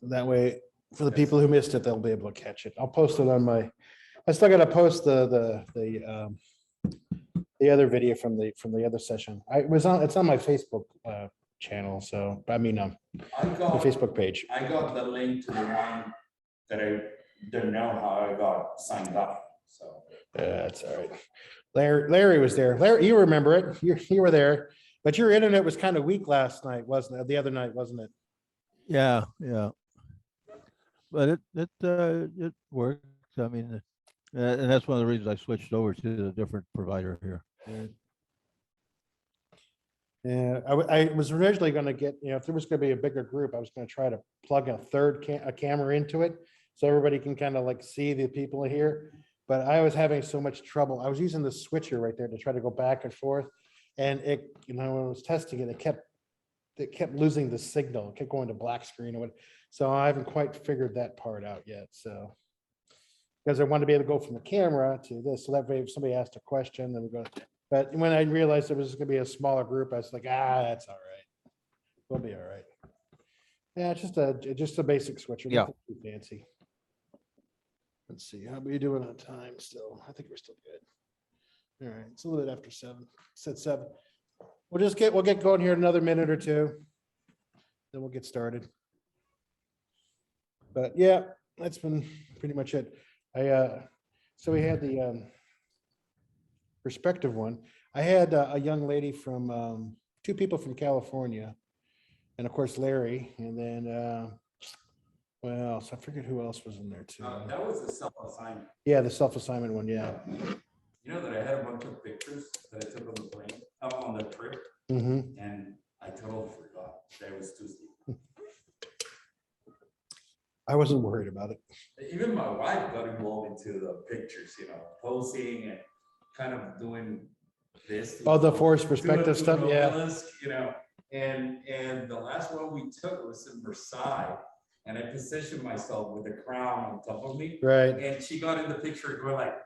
That way, for the people who missed it, they'll be able to catch it. I'll post it on my, I still gotta post the other video from the other session. It's on my Facebook channel, so I mean, I the got Facebook page. I got the link to the one that I didn't know how I got signed up. So That's all right. Larry was there. Larry, you remember it. You were there, but your internet was kind of weak last night, wasn't it? The other night, wasn't it? Yeah, yeah. But it worked. I mean, and that's one of the reasons I switched over to the different provider here. Yeah, I was originally going to get, if there was going to be a bigger group, I was going to try to plug a third camera into it so everybody can kind of like see the people here. But I was having so much trouble. I was using the switcher right there to try to go back and forth, and it, when I was testing it, it kept losing the signal. It kept going to black screen or what. So I haven't quite figured that part out yet. So because I wanted to be able to go from the camera to this, so that way if somebody asked a question, then we go. But when I realized it was going to be a smaller group, I was like, that's all right. We'll be all right. Yeah, it's just a basic switcher. Yeah. Nothing too fancy. Let's see, how are we doing on time still? I think we're still good. All right, it's a little bit after 7. It's at 7. We'll get going here in another minute or two. Then we'll get started. But yeah, that's been pretty much it. So we had the perspective one. I had a young lady from 2 people from California, and of course Larry, and then well, so I forget who else was in there too. that was the self-assignment. Yeah, the self-assignment one. Yeah. You know that I had a bunch of pictures that I took on the plane, on the trip, Mm-hmm. and I totally forgot that it was Tuesday. I wasn't worried about it. Even my wife got involved into the pictures, posing and kind of doing this. Oh, the forced perspective stuff. Yeah. Obelisk, and the last one we took was in Versailles, and I positioned myself with the crown on top of me. Right. And she got in the picture and we're like,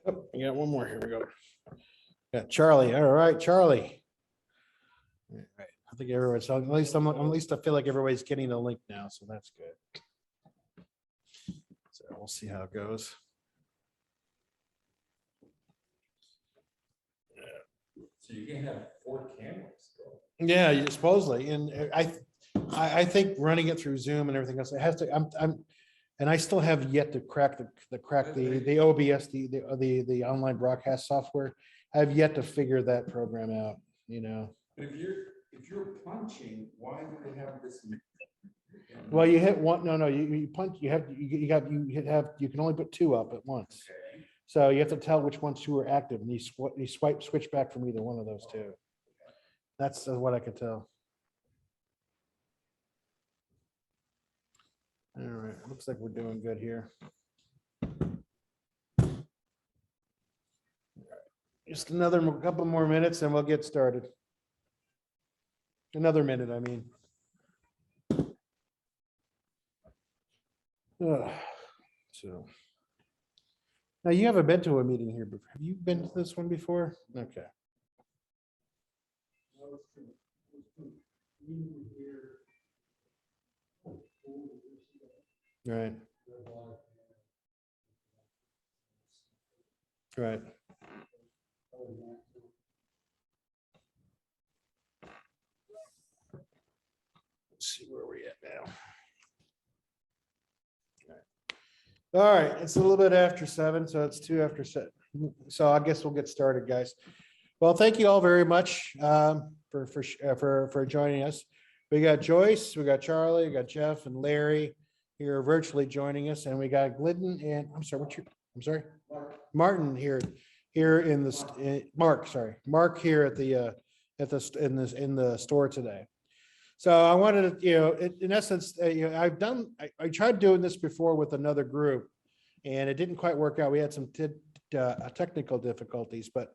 oh, I got one more. Here we go. Yeah, Charlie. All right, Charlie. All right. I think everyone's, at least I feel like everybody's getting the link now, so that's good. So we'll see how it goes. so you can have 4 cameras, bro. Yeah, supposedly, and I think running it through Zoom and everything else, it has to. And I still have yet to crack the OBS, the online broadcast software. I have yet to figure that program out. But if you're punching, why do they have this? Well, you hit one. No, you punch. You can only put 2 up at once. Okay. So you have to tell which ones 2 are active, and you switch back from either one of those 2. That's what I could tell. All right, looks like we're doing good here. Just another couple more minutes and we'll get started. Another minute, I mean. So now you haven't been to a meeting here before. Have you been to this one before? Okay. Right. Right. Let's see where we're at now. All right, it's a little bit after 7, so it's 2 after 7. So I guess we'll get started, guys. Well, thank you all very much for joining us. We got Joyce, we got Charlie, we got Jeff and Larry here virtually joining us, and we got Glidden and Martin here in the Mark here at the in the store today. So I wanted to, in essence, I tried doing this before with another group, and it didn't quite work out. We had some technical difficulties, but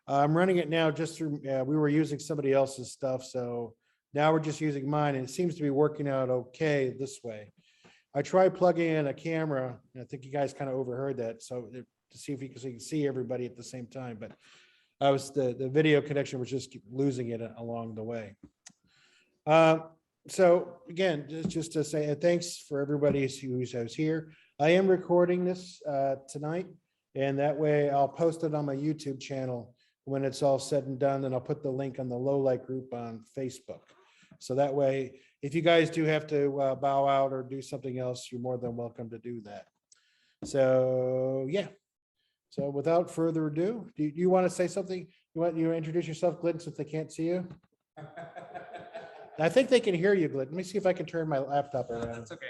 I'm running it now just through. We were using somebody else's stuff, so now we're just using mine, and it seems to be working out okay this way. I tried plugging in a camera, and I think you guys kind of overheard that, so to see if you can see everybody at the same time, but the video connection was just losing it along the way. So again, just to say thanks for everybody who's here. I am recording this tonight, and that way I'll post it on my YouTube channel when it's all said and done, and I'll put the link on the low light group on Facebook. So that way, if you guys do have to bow out or do something else, you're more than welcome to do that. So yeah. So without further ado, do you want to say something? You want to introduce yourself, Glenn, since they can't see you? I think they can hear you, Glenn. Let me see if I can turn my laptop around. That's okay.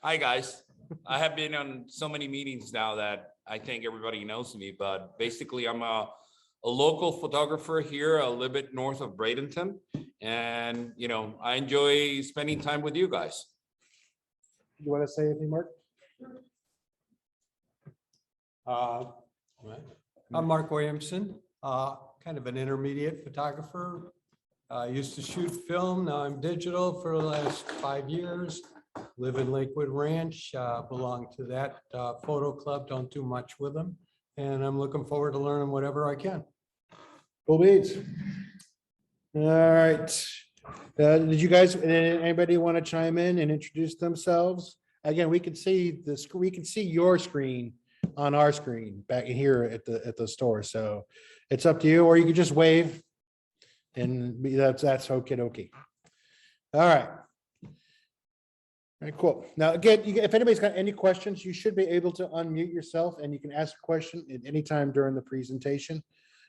Hi, guys. I have been on so many meetings now that I think everybody knows me, but basically I'm a local photographer here, a little bit north of Bradenton. And, you know, I enjoy spending time with you guys. You want to say anything, Mark? I'm Mark Williamson, kind of an intermediate photographer. I used to shoot film, now I'm digital for the last 5 years. Live in Lakewood Ranch, belong to that photo club, don't do much with them. And I'm looking forward to learning whatever I can. Cool beans. All right. Did you guys, anybody want to chime in and introduce themselves? Again, we can see this, we can see your screen on our screen back here at the store. So it's up to you, or you could just wave and that's okay. Okay. All right. All right, cool. Now, again, if anybody's got any questions, you should be able to unmute yourself and you can ask a question at any time during the presentation.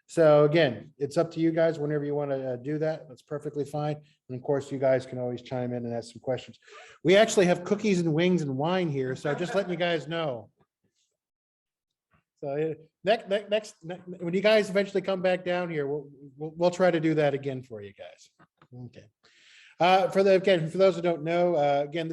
So again, it's up to you guys whenever you want to do that. That's perfectly fine. And of course, you guys can always chime in and ask some questions. We actually have cookies and wings and wine here, so just letting you guys know. So next, when you guys eventually come back down here, we'll try to do that again for you guys. Okay. For those who don't know, again,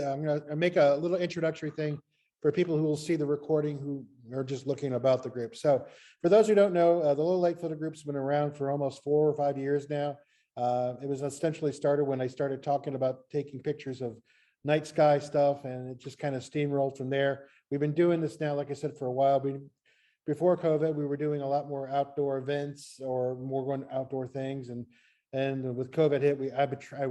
I'm going to make a little introductory thing for people who will see the recording who are just looking about the group. So for those who don't know, the Low Light Photo Group's been around for almost 4 or 5 years now. It was essentially started when I started talking about taking pictures of night sky stuff, and it just kind of steamrolled from there. We've been doing this now, like I said, for a while. Before COVID, we were doing a lot more outdoor events or more going outdoor things, and with COVID hit, we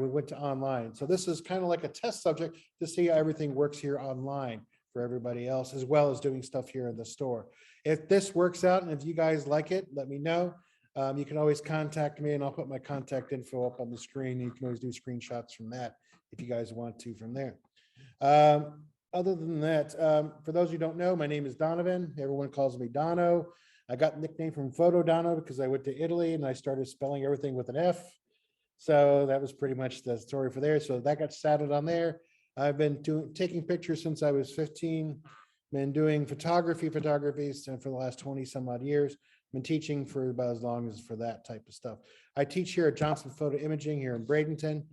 went to online. So this is kind of like a test subject to see how everything works here online for everybody else, as well as doing stuff here in the store. If this works out and if you guys like it, let me know. You can always contact me and I'll put my contact info up on the screen. You can always do screenshots from that if you guys want to from there. Other than that, for those who don't know, my name is Donovan. Everyone calls me Dono. I got the nickname from Photo Dono because I went to Italy and I started spelling everything with an F. So that was pretty much the story for there. So that got saddled on there. I've been taking pictures since I was 15, been doing photography for the last 20 some odd years, been teaching for about as long as for that type of stuff. I teach here at Johnson Photo Imaging here in Bradenton.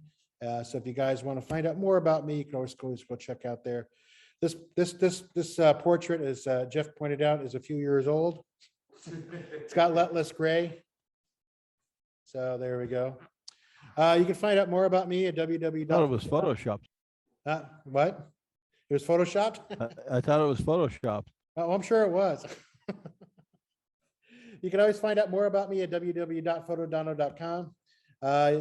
So if you guys want to find out more about me, you can always go check out there. This portrait, as Jeff pointed out, is a few years old. It's got less gray. So there we go. You can find out more about me at www. Thought it was photoshopped. What? It was photoshopped? I thought it was photoshopped. Oh, I'm sure it was. You can always find out more about me at www.photodono.com.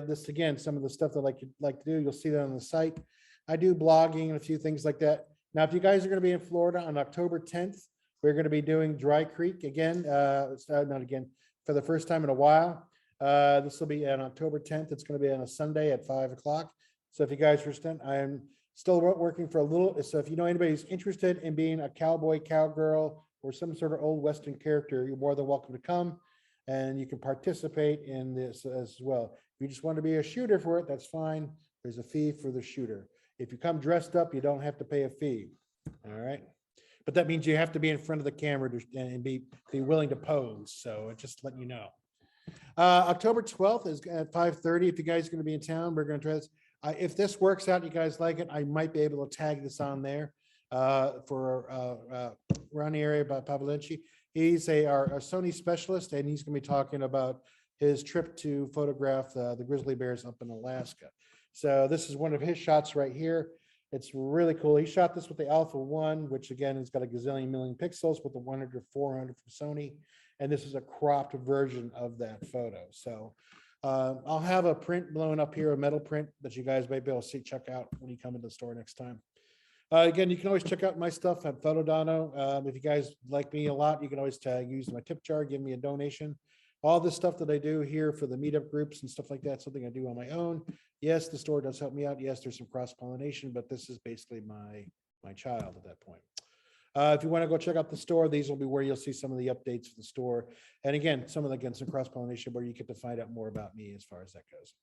This again, some of the stuff that I like to do, you'll see that on the site. I do blogging and a few things like that. Now, if you guys are going to be in Florida on October 10th, we're going to be doing Dry Creek again. Not again, for the first time in a while. This will be on October 10th. It's going to be on a Sunday at 5 o'clock. So if you guys are interested, I'm still working for a little. So if you know anybody who's interested in being a cowboy, cowgirl, or some sort of old Western character, you're more than welcome to come and you can participate in this as well. If you just want to be a shooter for it, that's fine. There's a fee for the shooter. If you come dressed up, you don't have to pay a fee. All right. But that means you have to be in front of the camera and be willing to pose. So just letting you know. October 12th is at 5:30. If you guys are going to be in town, we're going to try this. If this works out, you guys like it, I might be able to tag this on there for around the area by Pavalenci. He's our Sony specialist, and he's going to be talking about his trip to photograph the grizzly bears up in Alaska. So this is one of his shots right here. It's really cool. He shot this with the Alpha 1, which again has got a gazillion million pixels with the 100 to 400 from Sony. And this is a cropped version of that photo. So I'll have a print blown up here, a metal print that you guys may be able to see, check out when you come into the store next time. Again, you can always check out my stuff at Photodono. If you guys like me a lot, you can always use my tip jar, give me a donation. All this stuff that I do here for the meetup groups and stuff like that, something I do on my own. Yes, the store does help me out. Yes, there's some cross-pollination, but this is basically my child at that point. If you want to go check out the store, these will be where you'll see some of the updates for the store. And again, some cross-pollination where you get to find out more about me as far as that goes.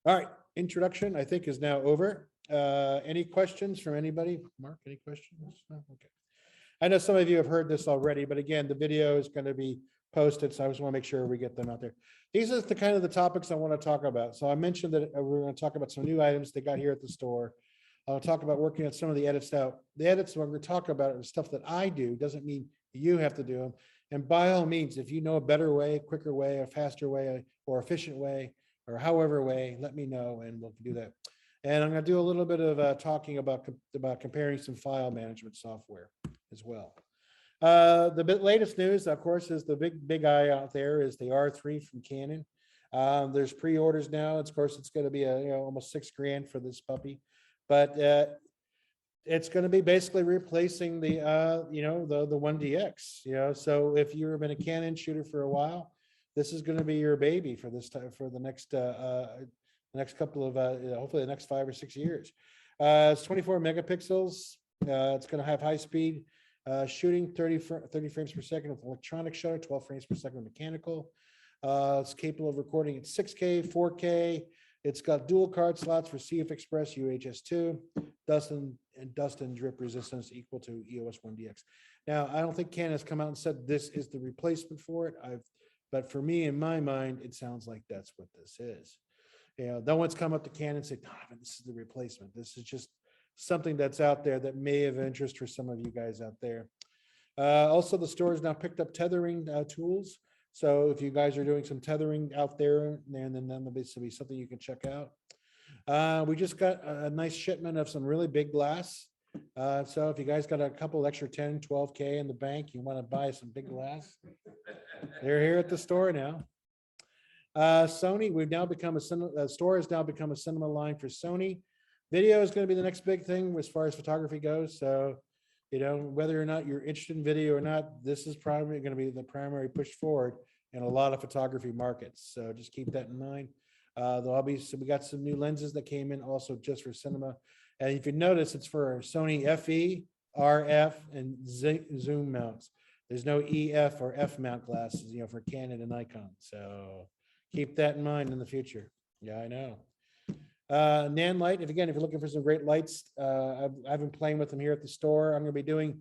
All right, introduction, I think, is now over. Any questions from anybody? Mark, any questions? No? Okay. I know some of you have heard this already, but again, the video is going to be posted, so I just want to make sure we get them out there. These are the kind of the topics I want to talk about. So I mentioned that we're going to talk about some new items they got here at the store. I'll talk about working on some of the edits out. The edits we're going to talk about are stuff that I do, doesn't mean you have to do them. And by all means, if you know a better way, quicker way, a faster way, or efficient way, or however way, let me know and we'll do that. And I'm going to do a little bit of talking about comparing some file management software as well. The latest news, of course, is the big eye out there is the R3 from Canon. There's pre-orders now. Of course, it's going to be almost $6,000 for this puppy, but it's going to be basically replacing the the 1DX. So if you've been a Canon shooter for a while, this is going to be your baby for this time for the next couple of hopefully the next 5 or 6 years. It's 24 megapixels. It's going to have high speed shooting, 30 frames per second with electronic shutter, 12 frames per second mechanical. It's capable of recording at 6K, 4K. It's got dual card slots for CF Express, UHS-2, dust and drip resistance equal to EOS 1DX. Now, I don't think Canon has come out and said this is the replacement for it. But for me, in my mind, it sounds like that's what this is. No one's come up to Canon and said, Donovan, this is the replacement. This is just something that's out there that may have interest for some of you guys out there. Also, the store has now picked up tethering tools. So if you guys are doing some tethering out there, then this will be something you can check out. We just got a nice shipment of some really big glass. So if you guys got a couple extra 10, 12K in the bank, you want to buy some big glass, they're here at the store now. Sony, we've now become a store has now become a cinema line for Sony. Video is going to be the next big thing as far as photography goes. So, whether or not you're interested in video or not, this is probably going to be the primary push forward in a lot of photography markets. So just keep that in mind. We got some new lenses that came in also just for cinema. And if you notice, it's for Sony FE, RF, and zoom mounts. There's no EF or F mount glasses, for Canon and Nikon. So keep that in mind in the future. Yeah, I know. Nan light, if you're looking for some great lights, I've been playing with them here at the store. I'm going to be doing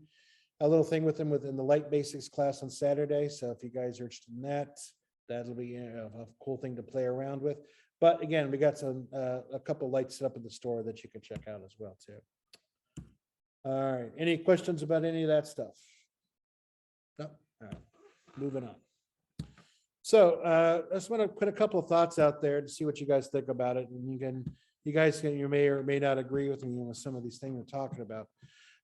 a little thing with them within the light basics class on Saturday. So if you guys are interested in that, that'll be a cool thing to play around with. But again, we got a couple lights set up in the store that you can check out as well too. All right, any questions about any of that stuff? No. All right, moving on. So I just want to put a couple of thoughts out there to see what you guys think about it. And you may or may not agree with me on some of these things we're talking about.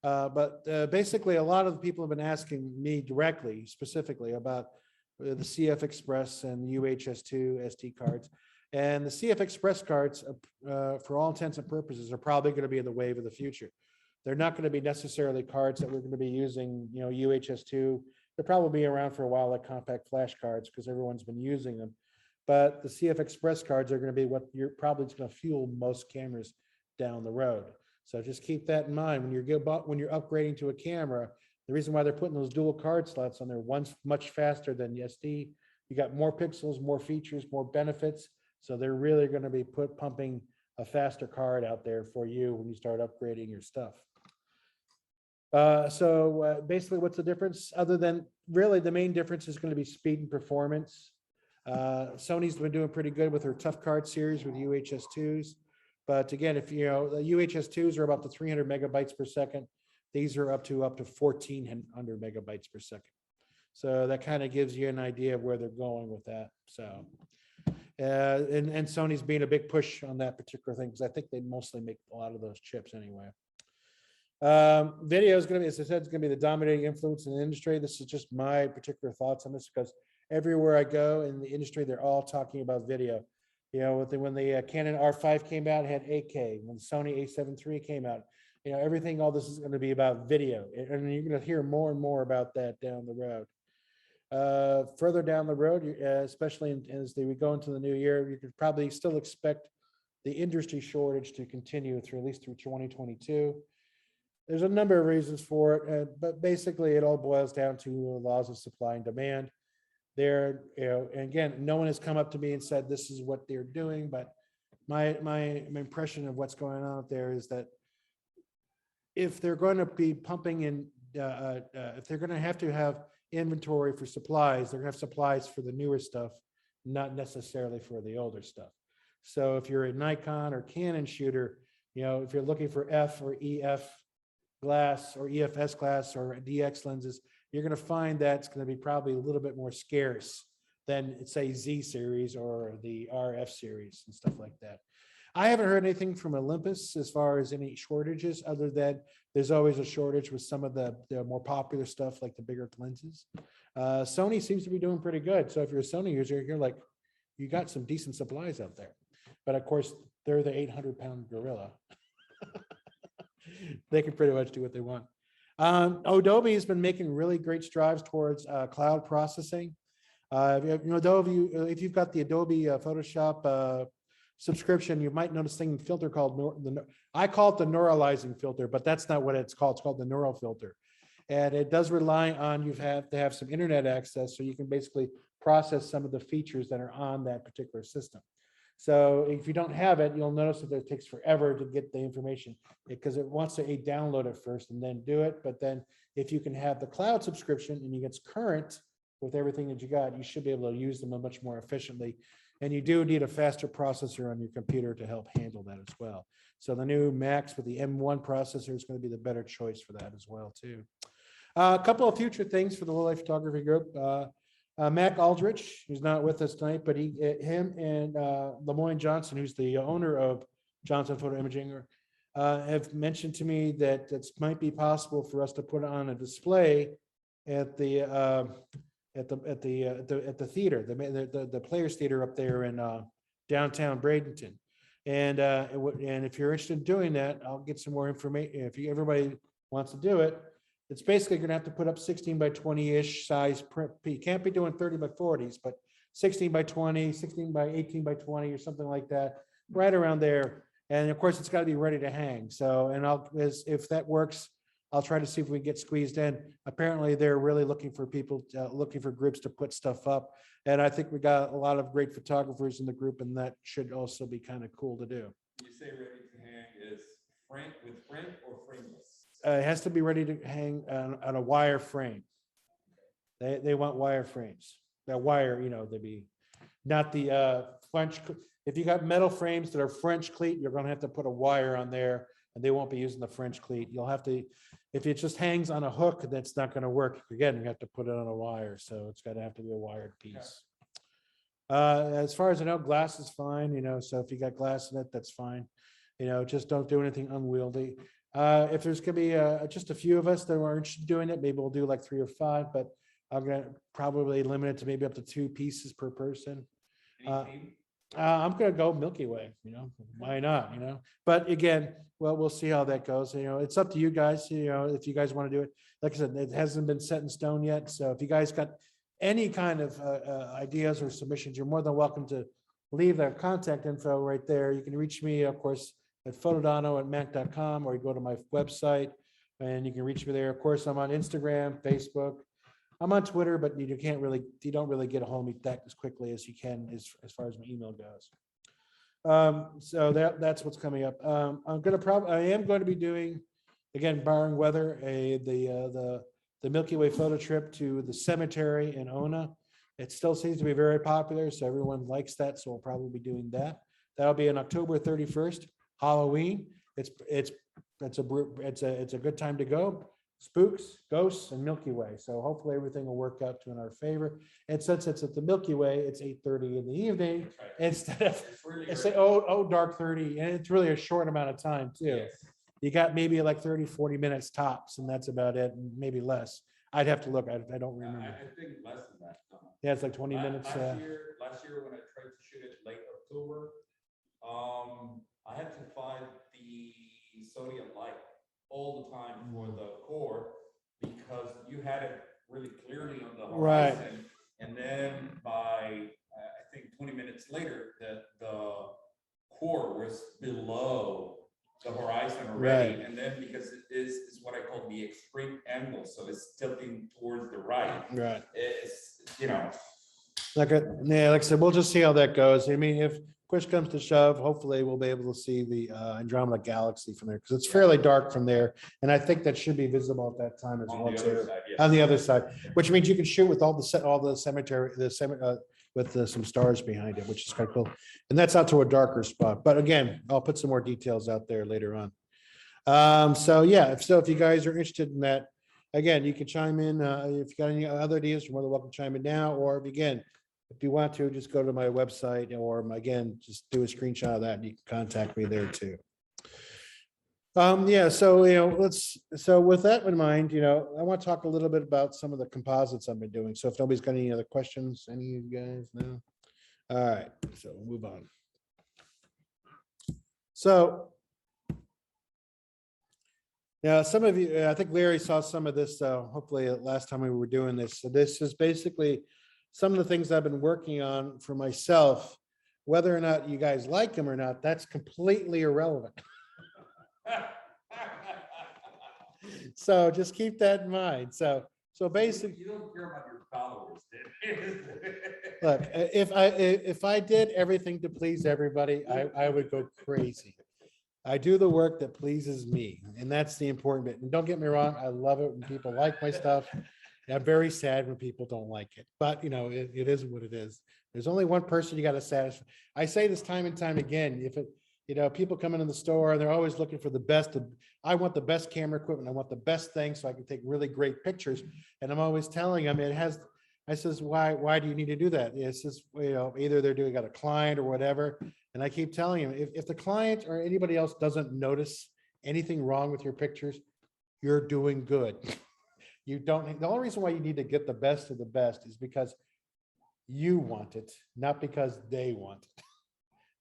But basically, a lot of the people have been asking me directly, specifically about the CF Express and UHS-2 SD cards. And the CF Express cards, for all intents and purposes, are probably going to be the wave of the future. They're not going to be necessarily cards that we're going to be using, UHS-2. They'll probably be around for a while like compact flash cards because everyone's been using them. But the CF Express cards are going to be what you're probably going to fuel most cameras down the road. So just keep that in mind when you're upgrading to a camera. The reason why they're putting those dual card slots on there, one's much faster than the SD. You got more pixels, more features, more benefits. So they're really going to be pumping a faster card out there for you when you start upgrading your stuff. Basically, what's the difference? Other than really the main difference is going to be speed and performance. Sony's been doing pretty good with her tough card series with UHS-2s. But again, if the UHS-2s are about to 300 megabytes per second, these are up to 1,400 megabytes per second. So that kind of gives you an idea of where they're going with that. So, and Sony's being a big push on that particular thing because I think they mostly make a lot of those chips anyway. Video is going to be, as I said, it's going to be the dominating influence in the industry. This is just my particular thoughts on this because everywhere I go in the industry, they're all talking about video. You know, when the Canon R5 came out, it had 8K. When the Sony A7 III came out, you know, everything, all this is going to be about video. And you're going to hear more and more about that down the road. Further down the road, especially as we go into the new year, you could probably still expect the industry shortage to continue through at least through 2022. There's a number of reasons for it, but basically it all boils down to the laws of supply and demand. There, you know, and again, no one has come up to me and said this is what they're doing, but my impression of what's going on out there is that if they're going to be pumping in, if they're going to have inventory for supplies, they're going to have supplies for the newer stuff, not necessarily for the older stuff. So if you're a Nikon or Canon shooter, you know, if you're looking for F or EF glass or EFS glass or DX lenses, you're going to find that it's going to be probably a little bit more scarce than, say, Z series or the RF series and stuff like that. I haven't heard anything from Olympus as far as any shortages, other than there's always a shortage with some of the more popular stuff like the bigger lenses. Sony seems to be doing pretty good. So if you're a Sony user, you're like, you got some decent supplies out there. But of course, they're the 800-pound gorilla. They can pretty much do what they want. Adobe has been making really great strides towards cloud processing. You know, Adobe, if you've got the Adobe Photoshop subscription, you might notice a thing filter called I call it the neuralizing filter, but that's not what it's called. It's called the neural filter, and it does rely on you have to have some internet access, so you can basically process some of the features that are on that particular system. So if you don't have it, you'll notice that it takes forever to get the information because it wants to download it first and then do it. But then if you can have the cloud subscription and you get current with everything that you got, you should be able to use them much more efficiently. And you do need a faster processor on your computer to help handle that as well. So the new Macs with the M1 processor is going to be the better choice for that as well too. A couple of future things for the Low Light Photography Group. Mac Aldrich, who's not with us tonight, but him and Lemoyne Johnson, who's the owner of Johnson Photo Imaging, have mentioned to me that it might be possible for us to put on a display at the theater, the Players Theater up there in downtown Bradenton. And if you're interested in doing that, I'll get some more information. If everybody wants to do it, it's basically going to have to put up 16 by 20-ish size print. You can't be doing 30 by 40s, but 16 by 20, 16 by 18 by 20 or something like that, right around there. And of course, it's got to be ready to hang. So, and if that works, I'll try to see if we can get squeezed in. Apparently, they're really looking for people, looking for groups to put stuff up. And I think we got a lot of great photographers in the group, and that should also be kind of cool to do. You say ready to hang is frame with frame or frameless? It has to be ready to hang on a wire frame. They want wire frames. That wire, you know, they'd be not the French. If you got metal frames that are French cleat, you're going to have to put a wire on there, and they won't be using the French cleat. You'll have to, if it just hangs on a hook, that's not going to work. Again, you have to put it on a wire, so it's got to have to be a wired piece. As far as I know, glass is fine. You know, so if you got glass in it, that's fine. You know, just don't do anything unwieldy. If there's gonna be just a few of us that are interested in doing it, maybe we'll do like 3 or 5, but I'm gonna probably limit it to maybe up to 2 pieces per person. I'm gonna go Milky Way, you know, why not, you know? But again, well, we'll see how that goes. You know, it's up to you guys, you know, if you guys want to do it. Like I said, it hasn't been set in stone yet. So if you guys got any kind of ideas or submissions, you're more than welcome to leave their contact info right there. You can reach me, of course, at photodano@mac.com, or you go to my website and you can reach me there. Of course, I'm on Instagram, Facebook. I'm on Twitter, but you don't really get a hold of me that as quickly as you can as far as my email goes. So that's what's coming up. I am going to be doing, again, barring weather, the Milky Way photo trip to the cemetery in Ona. It still seems to be very popular, so everyone likes that. So we'll probably be doing that. That'll be on October 31st. Halloween. It's a good time to go. Spooks, ghosts, and Milky Way. So hopefully everything will work out in our favor. And since it's at the Milky Way, it's 8:30 in the evening instead of it's like dark 30, and it's really a short amount of time too. Yes. You got maybe like 30-40 minutes tops, and that's about it, and maybe less. I'd have to look. I don't remember. I think less than that. Yeah, it's like 20 minutes. Last year when I tried to shoot it late October, I had to find the sodium light all the time for the core because you had it really clearly on the Right. horizon. And then by, I think 20 minutes later, the core was below the horizon already. Right. And then because it is what I call the extreme angle, so it's tilting towards the right. Right. It's, you know, Like, yeah, like I said, we'll just see how that goes. I mean, if push comes to shove, hopefully we'll be able to see the Andromeda Galaxy from there because it's fairly dark from there. And I think that should be visible at that time as on well the other too. side, yes. On the other side, which means you can shoot with all the cemetery, with some stars behind it, which is quite cool. And that's out to a darker spot. But again, I'll put some more details out there later on. So yeah, if you guys are interested in that, again, you can chime in. If you got any other ideas, you're more than welcome to chime in now, or if you want to, just go to my website or again, just do a screenshot of that and you can contact me there too. Yeah, so, so with that in mind, I want to talk a little bit about some of the composites I've been doing. So if nobody's got any other questions, any of you guys know? All right, so we'll move on. So yeah, some of you, I think Larry saw some of this, hopefully last time we were doing this. So this is basically some of the things I've been working on for myself. Whether or not you guys like them or not, that's completely irrelevant. So just keep that in mind. So basically, you don't care about your followers. look, if I did everything to please everybody, I would go crazy. I do the work that pleases me, and that's the important bit. And don't get me wrong, I love it when people like my stuff. I'm very sad when people don't like it, but it is what it is. There's only one person you got to satisfy. I say this time and time again. If people come into the store and they're always looking for the best. I want the best camera equipment. I want the best thing so I can take really great pictures. And I'm always telling them I says, why do you need to do that? It's just, either they're doing got a client or whatever. And I keep telling them, if the client or anybody else doesn't notice anything wrong with your pictures, you're doing good. The only reason why you need to get the best of the best is because you want it, not because they want it.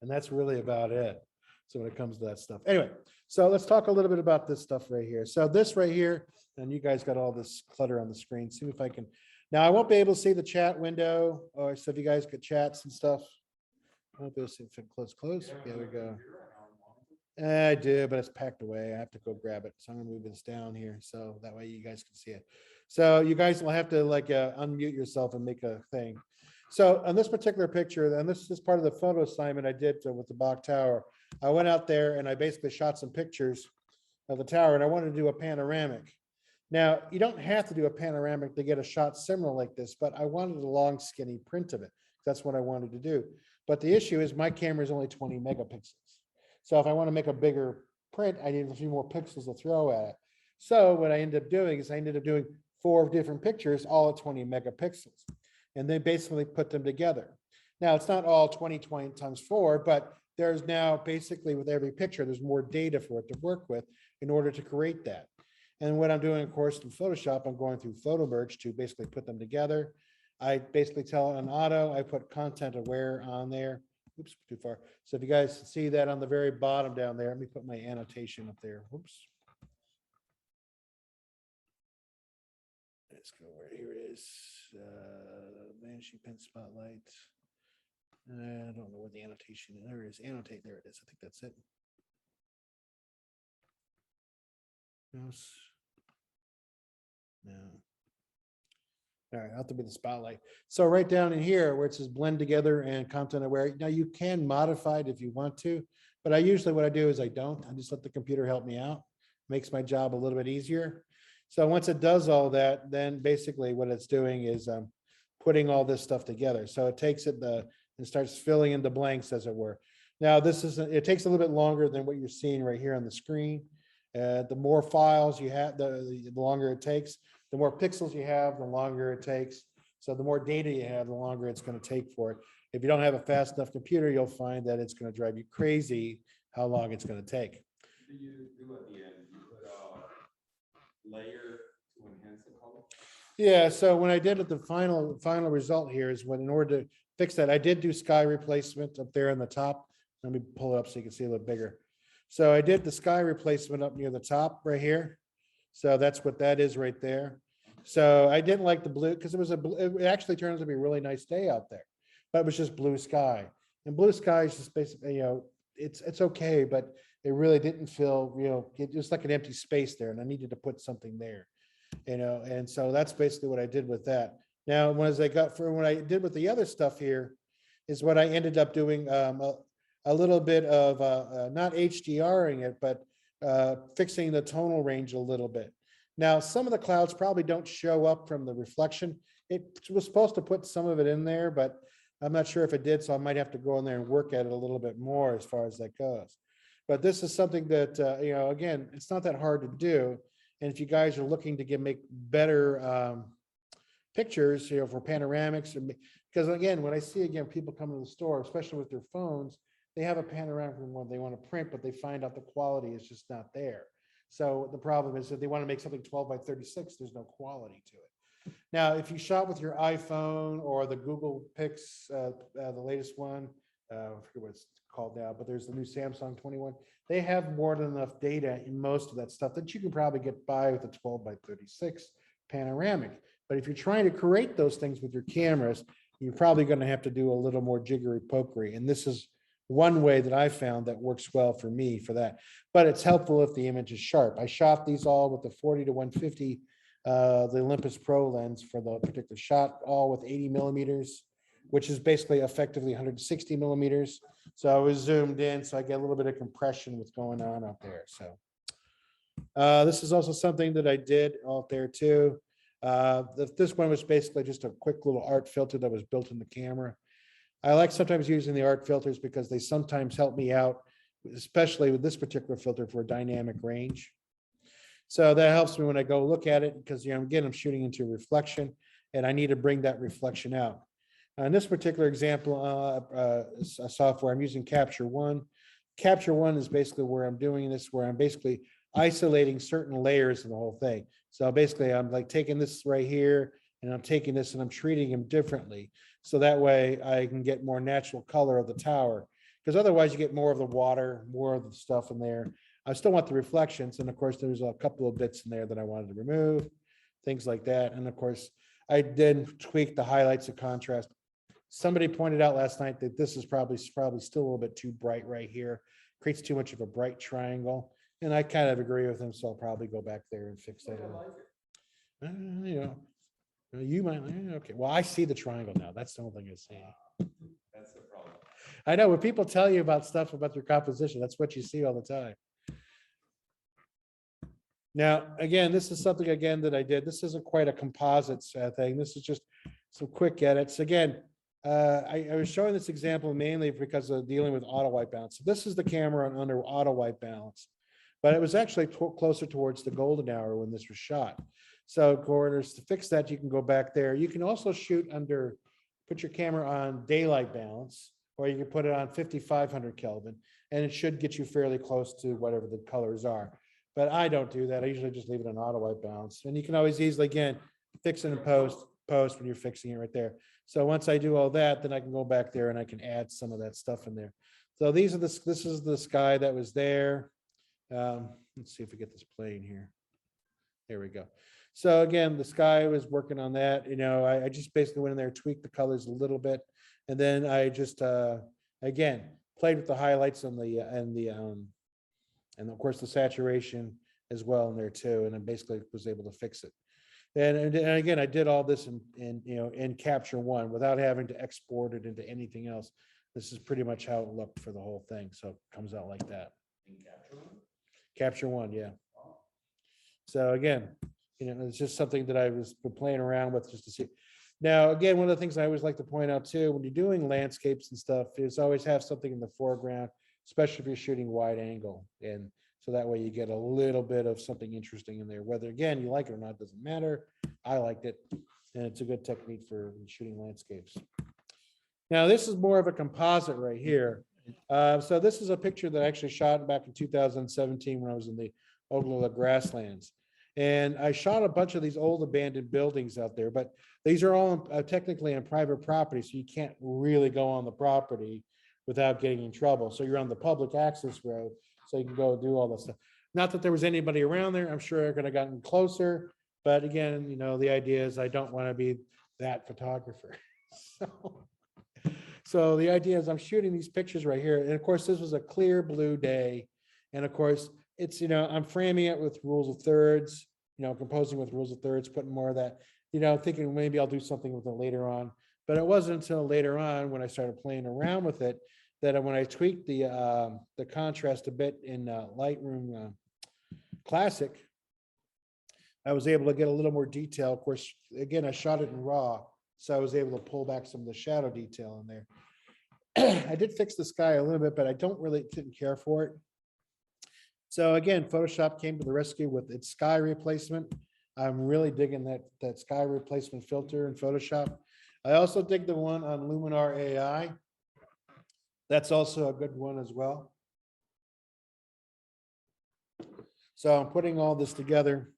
And that's really about it. So when it comes to that stuff. Anyway, so let's talk a little bit about this stuff right here. So this right here, and you guys got all this clutter on the screen. See if I can. Now I won't be able to see the chat window, or so if you guys could chats and stuff. I won't be able to see if it close. There we go. I do, but it's packed away. I have to go grab it. So I'm gonna move this down here so that way you guys can see it. So you guys will have to unmute yourself and make a thing. So on this particular picture, and this is part of the photo assignment I did with the Bach Tower, I went out there and I basically shot some pictures of the tower and I wanted to do a panoramic. Now, you don't have to do a panoramic to get a shot similar like this, but I wanted a long skinny print of it. That's what I wanted to do. But the issue is my camera is only 20 megapixels. So if I want to make a bigger print, I need a few more pixels to throw at it. So what I ended up doing is I ended up doing 4 different pictures, all at 20 megapixels. And then basically put them together. Now it's not all 20 times 4, but there's now basically with every picture, there's more data for it to work with in order to create that. And what I'm doing, of course, in Photoshop, I'm going through photo merge to basically put them together. I basically tell on auto, I put content aware on there. Oops, too far. So if you guys see that on the very bottom down there, let me put my annotation up there. Oops. Let's go where here it is. Vanishing pen spotlight. I don't know where the annotation is. There it is. Annotate. There it is. I think that's it. Yes. No. All right, I'll have to be the spotlight. So right down in here where it says blend together and content aware. Now you can modify it if you want to, but I usually what I do is I don't. I just let the computer help me out. Makes my job a little bit easier. So once it does all that, then basically what it's doing is putting all this stuff together. So it takes it and starts filling in the blanks, as it were. Now it takes a little bit longer than what you're seeing right here on the screen. The more files you have, the longer it takes. The more pixels you have, the longer it takes. So the more data you have, the longer it's going to take for it. If you don't have a fast enough computer, you'll find that it's going to drive you crazy how long it's going to take. Do you do at the end? You put a layer to enhance the color? Yeah, so when I did it, the final result here is when, in order to fix that, I did do sky replacement up there on the top. Let me pull it up so you can see a little bigger. So I did the sky replacement up near the top right here. So that's what that is right there. So I didn't like the blue because it actually turned out to be a really nice day out there, but it was just blue sky. And blue sky is just basically, it's okay, but it really didn't feel, it was like an empty space there, and I needed to put something there. And so that's basically what I did with that. Now, what I did with the other stuff here is what I ended up doing, a little bit of, not HDRing it, but fixing the tonal range a little bit. Now, some of the clouds probably don't show up from the reflection. It was supposed to put some of it in there, but I'm not sure if it did, so I might have to go in there and work at it a little bit more as far as that goes. But this is something that, again, it's not that hard to do. And if you guys are looking to make better pictures, for panoramics, because again, when I see people come to the store, especially with their phones, they have a panoramic one they want to print, but they find out the quality is just not there. So the problem is that they want to make something 12 by 36, there's no quality to it. Now, if you shot with your iPhone or the Google Pix, the latest one, I forget what it's called now, but there's the new Samsung 21. They have more than enough data in most of that stuff that you can probably get by with a 12 by 36 panoramic. But if you're trying to create those things with your cameras, you're probably going to have to do a little more jiggery pokery. And this is one way that I found that works well for me for that. But it's helpful if the image is sharp. I shot these all with the 40 to 150, the Olympus Pro lens for the particular shot, all with 80 millimeters, which is basically effectively 160 millimeters. So I was zoomed in, so I get a little bit of compression with going on out there. So this is also something that I did out there too. This one was basically just a quick little art filter that was built in the camera. I like sometimes using the art filters because they sometimes help me out, especially with this particular filter for dynamic range. So that helps me when I go look at it because, again, I'm shooting into reflection and I need to bring that reflection out. In this particular example, software, I'm using Capture One. Capture One is basically where I'm doing this, where I'm basically isolating certain layers of the whole thing. So basically, I'm like taking this right here, and I'm taking this and I'm treating them differently. So that way I can get more natural color of the tower. Because otherwise you get more of the water, more of the stuff in there. I still want the reflections. And of course, there's a couple of bits in there that I wanted to remove, things like that. And of course, I did tweak the highlights of contrast. Somebody pointed out last night that this is probably still a little bit too bright right here. Creates too much of a bright triangle. And I kind of agree with him, so I'll probably go back there and fix that. You might, okay. Well, I see the triangle now. That's the only thing I see. That's the problem. I know when people tell you about stuff about their composition, that's what you see all the time. Now, again, this is something that I did. This isn't quite a composites thing. This is just some quick edits. Again, I was showing this example mainly because of dealing with auto white balance. So this is the camera under auto white balance, but it was actually closer towards the golden hour when this was shot. So corners, to fix that, you can go back there. You can also shoot put your camera on daylight balance, or you can put it on 5,500 Kelvin, and it should get you fairly close to whatever the colors are. But I don't do that. I usually just leave it on auto white balance. And you can always easily, again, fix it in post when you're fixing it right there. So once I do all that, then I can go back there and I can add some of that stuff in there. So this is the sky that was there. Let's see if we get this playing here. There we go. So again, the sky was working on that. I just basically went in there, tweaked the colors a little bit, and then I just again played with the highlights and of course the saturation as well in there too, and I basically was able to fix it. And again, I did all this in Capture One without having to export it into anything else. This is pretty much how it looked for the whole thing. So it comes out like that. Capture One, yeah. So again, it's just something that I was playing around with just to see. Now, again, one of the things I always like to point out too, when you're doing landscapes and stuff, is always have something in the foreground, especially if you're shooting wide angle. And so that way you get a little bit of something interesting in there. Whether, again, you like it or not, doesn't matter. I liked it. And it's a good technique for shooting landscapes. Now, this is more of a composite right here. So this is a picture that I actually shot back in 2017 when I was in the Oglala grasslands. And I shot a bunch of these old abandoned buildings out there, but these are all technically on private property, so you can't really go on the property without getting in trouble. So you're on the public access road, so you can go do all this stuff. Not that there was anybody around there. I'm sure I could have gotten closer, but again, the idea is I don't want to be that photographer. So the idea is I'm shooting these pictures right here. And of course, this was a clear blue day. And of course, it's, I'm framing it with rules of thirds, composing with rules of thirds, putting more of that, thinking maybe I'll do something with it later on. But it wasn't until later on when I started playing around with it that when I tweaked the contrast a bit in Lightroom Classic, I was able to get a little more detail. Of course, again, I shot it in RAW, so I was able to pull back some of the shadow detail in there. I did fix the sky a little bit, but I didn't care for it. So again, Photoshop came to the rescue with its sky replacement. I'm really digging that sky replacement filter in Photoshop. I also dig the one on Luminar AI. That's also a good one as well. So I'm putting all this together.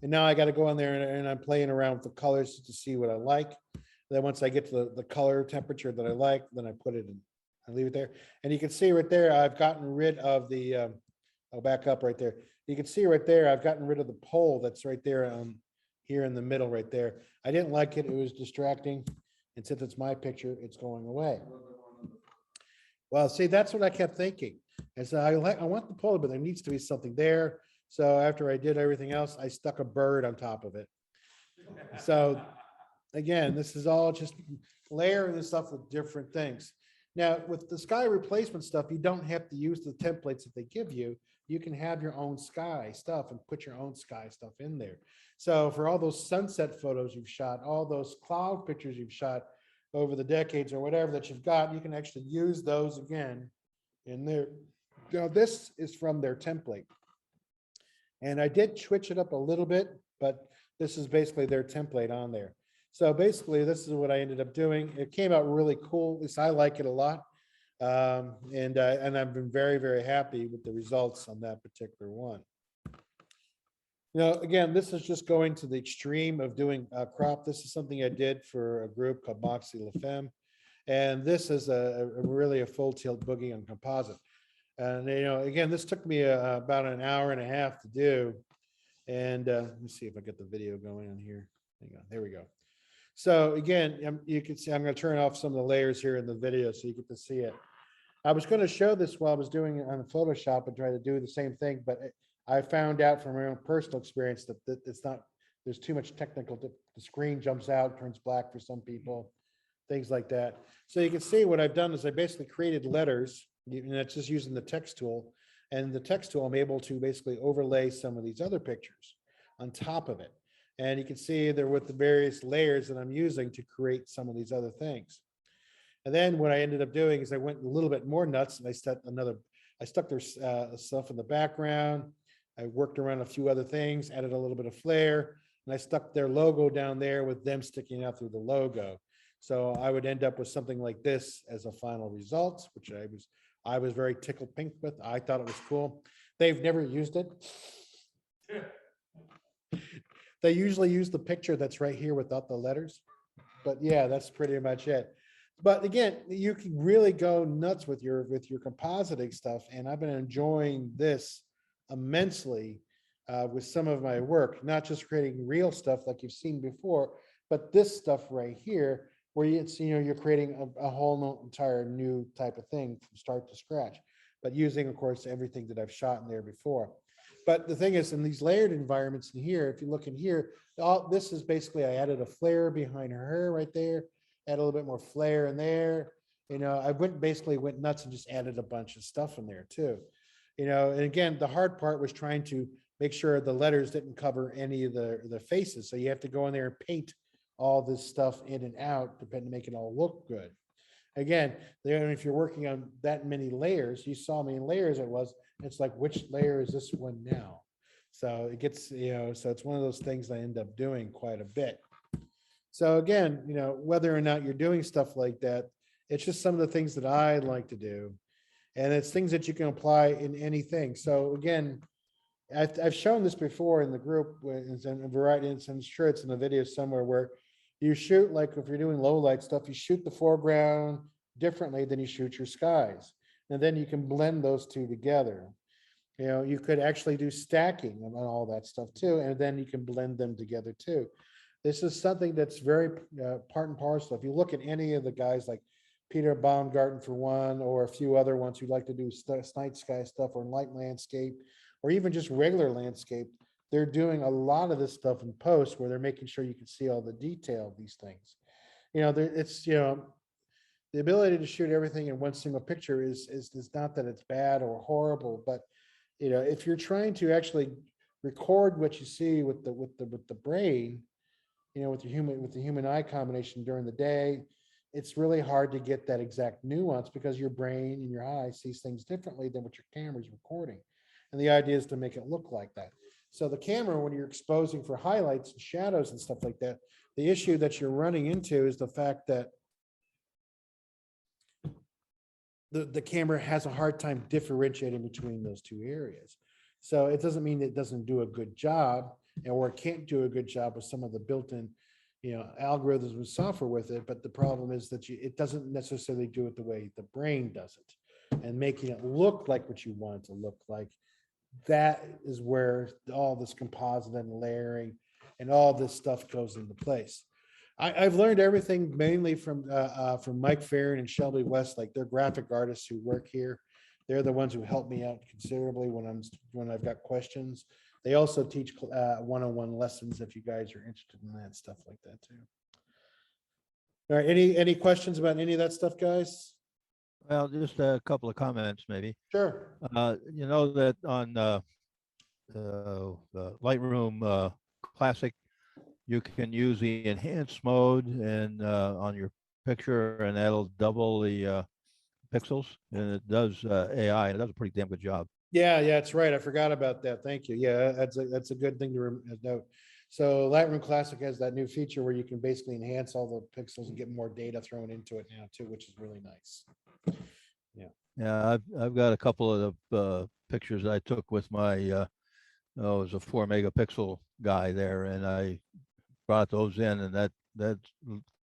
And now I got to go in there and I'm playing around with the colors to see what I like. Then once I get to the color temperature that I like, then I put it in, I leave it there. And you can see right there, I've gotten rid of the, I'll back up right there. You can see right there, I've gotten rid of the pole that's right there here in the middle right there. I didn't like it. It was distracting. And since it's my picture, it's going away. Well, see, that's what I kept thinking. I said, I want the pole, but there needs to be something there. So after I did everything else, I stuck a bird on top of it. So again, this is all just layering this stuff with different things. Now, with the sky replacement stuff, you don't have to use the templates that they give you. You can have your own sky stuff and put your own sky stuff in there. So for all those sunset photos you've shot, all those cloud pictures you've shot over the decades or whatever that you've got, you can actually use those again in there. Now, this is from their template. And I did switch it up a little bit, but this is basically their template on there. So basically, this is what I ended up doing. It came out really cool. At least I like it a lot. And I've been very, very happy with the results on that particular one. Again, this is just going to the extreme of doing crop. This is something I did for a group called Moxie La Femme. And this is really a full tilt boogie on composite. And, again, this took me about an hour and a half to do. And let me see if I get the video going on here. Hang on, there we go. So again, you can see, I'm going to turn off some of the layers here in the video so you get to see it. I was going to show this while I was doing it on Photoshop and try to do the same thing, but I found out from my own personal experience that it's not, there's too much technical, the screen jumps out, turns black for some people, things like that. So you can see what I've done is I basically created letters, and it's just using the text tool. And the text tool, I'm able to basically overlay some of these other pictures on top of it. And you can see there with the various layers that I'm using to create some of these other things. And then what I ended up doing is I went a little bit more nuts and I stuck their stuff in the background. I worked around a few other things, added a little bit of flair, and I stuck their logo down there with them sticking out through the logo. So I would end up with something like this as a final result, which I was very tickled pink with. I thought it was cool. They've never used it. They usually use the picture that's right here without the letters. But yeah, that's pretty much it. But again, you can really go nuts with your compositing stuff. And I've been enjoying this immensely with some of my work, not just creating real stuff like you've seen before, but this stuff right here, where it's, you're creating a whole entire new type of thing from start to scratch, but using, of course, everything that I've shot in there before. But the thing is, in these layered environments in here, if you look in here, this is basically, I added a flare behind her hair right there, add a little bit more flare in there. I basically went nuts and just added a bunch of stuff in there too. And again, the hard part was trying to make sure the letters didn't cover any of the faces. So you have to go in there and paint all this stuff in and out, depending to make it all look good. Again, if you're working on that many layers, you saw how many layers it was. It's like, which layer is this one now? So it gets, so it's one of those things I end up doing quite a bit. So again, whether or not you're doing stuff like that, it's just some of the things that I like to do. And it's things that you can apply in anything. So again, I've shown this before in the group, in a variety, and I'm sure it's in the video somewhere, where you shoot, like if you're doing low light stuff, you shoot the foreground differently than you shoot your skies. And then you can blend those two together. You know, you could actually do stacking and all that stuff too, and then you can blend them together too. This is something that's very part and parcel. If you look at any of the guys like Peter Baumgarten for one, or a few other ones who like to do night sky stuff or light landscape, or even just regular landscape, they're doing a lot of this stuff in post where they're making sure you can see all the detail of these things. You know, it's, you know, the ability to shoot everything in one single picture is not that it's bad or horrible, but you know, if you're trying to actually record what you see with the brain, you know, with the human eye combination during the day, it's really hard to get that exact nuance because your brain and your eye sees things differently than what your camera is recording. And the idea is to make it look like that. So the camera, when you're exposing for highlights and shadows and stuff like that, the issue that you're running into is the fact that the camera has a hard time differentiating between those two areas. So it doesn't mean it doesn't do a good job, or it can't do a good job with some of the built-in, you know, algorithms with software with it. But the problem is that it doesn't necessarily do it the way the brain does it, and making it look like what you want it to look like. That is where all this composite and layering and all this stuff goes into place. I've learned everything mainly from Mike Farron and Shelby Westlake. They're graphic artists who work here. They're the ones who help me out considerably when I've got questions. They also teach one-on-one lessons if you guys are interested in that stuff like that too. All right, any questions about any of that stuff, guys? Well, just a couple of comments, maybe. Sure. You know that on Lightroom Classic, you can use the enhanced mode and on your picture, and that'll double the pixels, and it does AI, and it does a pretty damn good job. Yeah, that's right. I forgot about that. Thank you. Yeah, that's a good thing to note. So Lightroom Classic has that new feature where you can basically enhance all the pixels and get more data thrown into it now too, which is really nice. Yeah, I've got a couple of the pictures I took with my it was a 4 megapixel guy there, and I brought those in, and that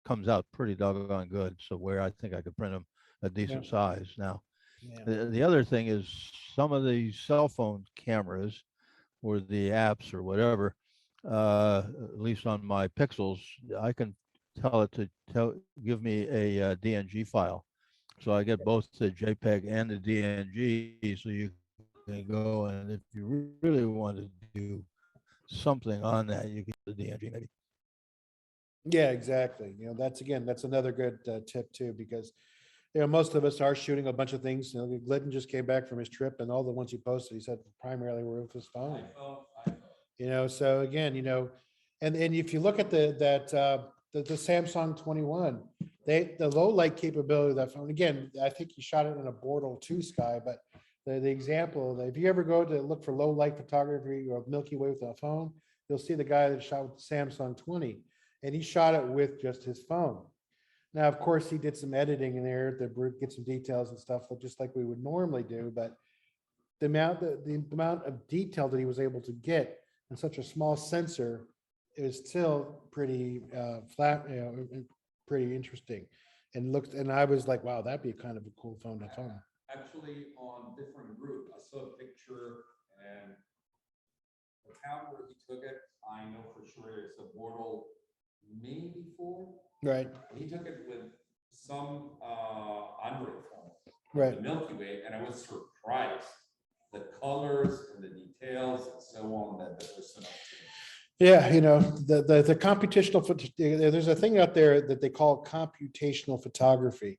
comes out pretty doggone good. So where I think I could print them a decent size now. Yeah. The other thing is some of the cell phone cameras or the apps or whatever, at least on my pixels, I can tell it to give me a DNG file. So I get both the JPEG and the DNG, so you can go, and if you really want to do something on that, you can do the DNG maybe. Yeah, exactly. You know, that's another good tip too, because you know, most of us are shooting a bunch of things. You know, Glidden just came back from his trip, and all the ones he posted, he said primarily were with his phone. You know, so again, you know, and if you look at the Samsung 21, the low light capability of that phone. Again, I think he shot it in a Bortle 2 sky, but the example, if you ever go to look for low light photography or Milky Way with a phone, you'll see the guy that shot with the Samsung 20, and he shot it with just his phone. Now, of course, he did some editing in there to get some details and stuff, just like we would normally do. But the amount of detail that he was able to get in such a small sensor is still pretty flat, you know, pretty interesting. And I was like, wow, that'd be kind of a cool phone to phone. Actually, on different group, I saw a picture, and the count where he took it, I know for sure it's a Bortle maybe 4. Right, He took it with some Android phone, right. the Milky Way, and I was surprised the colors and the details and so on that the person. Yeah, you know, the computational, there's a thing out there that they call computational photography,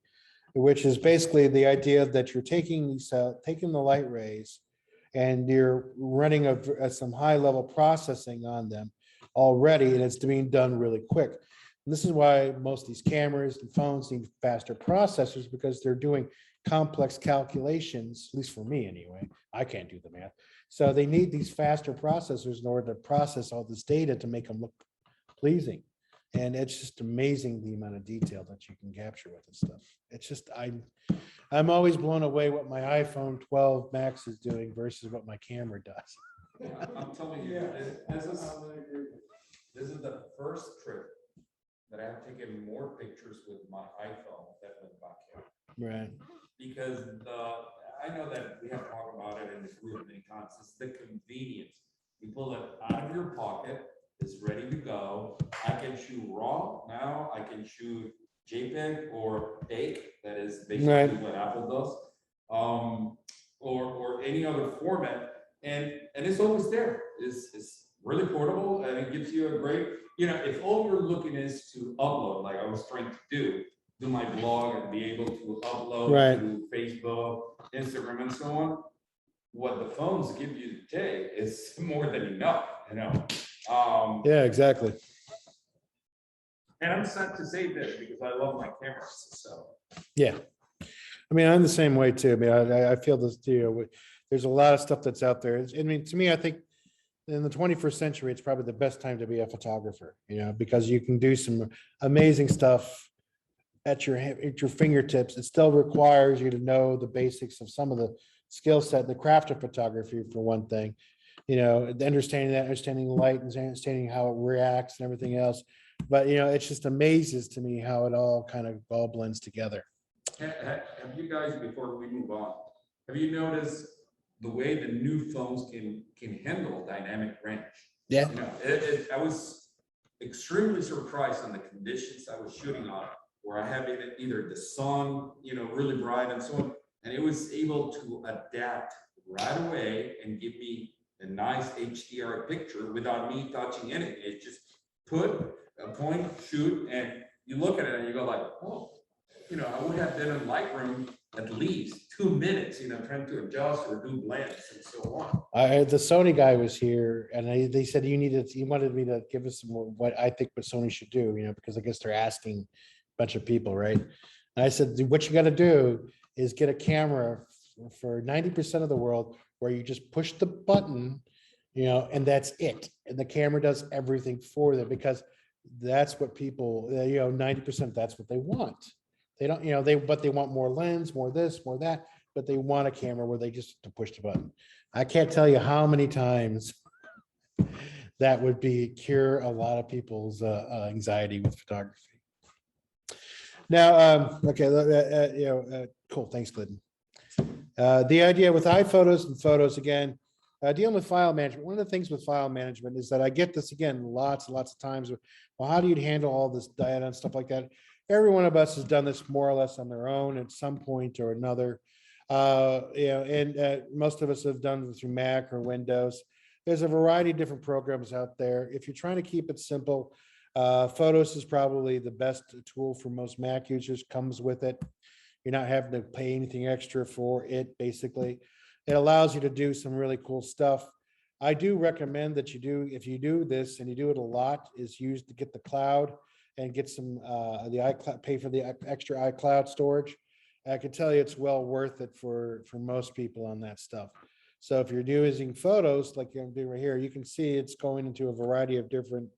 which is basically the idea that you're taking the light rays and you're running some high level processing on them already, and it's being done really quick. And this is why most of these cameras and phones need faster processors, because they're doing complex calculations, at least for me anyway. I can't do the math. So they need these faster processors in order to process all this data to make them look pleasing. And it's just amazing the amount of detail that you can capture with this stuff. It's just, I'm always blown away what my iPhone 12 Max is doing versus what my camera does. I'm telling you, this is the first trip that I have taken more pictures with my iPhone than with my camera. Right. Because I know that we have talked about it in the group many times, it's the convenience. You pull it out of your pocket, it's ready to go. I can shoot RAW now, I can shoot JPEG or BAKE, that is basically Right. what Apple does. Or any other format, and it's always there. It's really portable, and it gives you a great, if all you're looking is to upload, like I was trying to do my blog and be able to upload Right. to Facebook, Instagram, and so on. What the phones give you today is more than enough, Yeah, exactly. And I'm sad to say this because I love my cameras, so. Yeah. I mean, I'm the same way too. I mean, I feel this, there's a lot of stuff that's out there. I mean, to me, I think in the 21st century, it's probably the best time to be a photographer, because you can do some amazing stuff at your fingertips. It still requires you to know the basics of some of the skill set, the craft of photography for one thing, understanding light and understanding how it reacts and everything else. But, it just amazes to me how it all kind of all blends together. Have you guys, before we move on, have you noticed the way the new phones can handle dynamic range? Yeah. I was extremely surprised on the conditions I was shooting on, where I have either the sun, really bright and so on, and it was able to adapt right away and give me a nice HDR picture without me touching anything. It just put a point, shoot, and you look at it and you go like, oh, I would have been in Lightroom at least 2 minutes, trying to adjust or do blends and so on. The Sony guy was here and they said he wanted me to give us some more what I think what Sony should do, because I guess they're asking a bunch of people, right? And I said, what you got to do is get a camera for 90% of the world where you just push the button, and that's it. And the camera does everything for them, because that's what people, 90%, that's what they want. They don't, but they want more lens, more this, more that, but they want a camera where they just to push the button. I can't tell you how many times that would cure a lot of people's anxiety with photography. Now, okay, cool. Thanks, Glidden. The idea with iPhotos and photos, again, dealing with file management. One of the things with file management is that I get this again lots and lots of times. Well, how do you handle all this data and stuff like that? Every one of us has done this more or less on their own at some point or another. Most of us have done it through Mac or Windows. There's a variety of different programs out there. If you're trying to keep it simple, Photos is probably the best tool for most Mac users, comes with it. You're not having to pay anything extra for it, basically. It allows you to do some really cool stuff. I do recommend that if you do this and you do it a lot, is use to get the cloud and get some the iCloud, pay for the extra iCloud storage. I can tell you it's well worth it for most people on that stuff. So if you're using photos like I'm doing right here, you can see it's going into a variety of different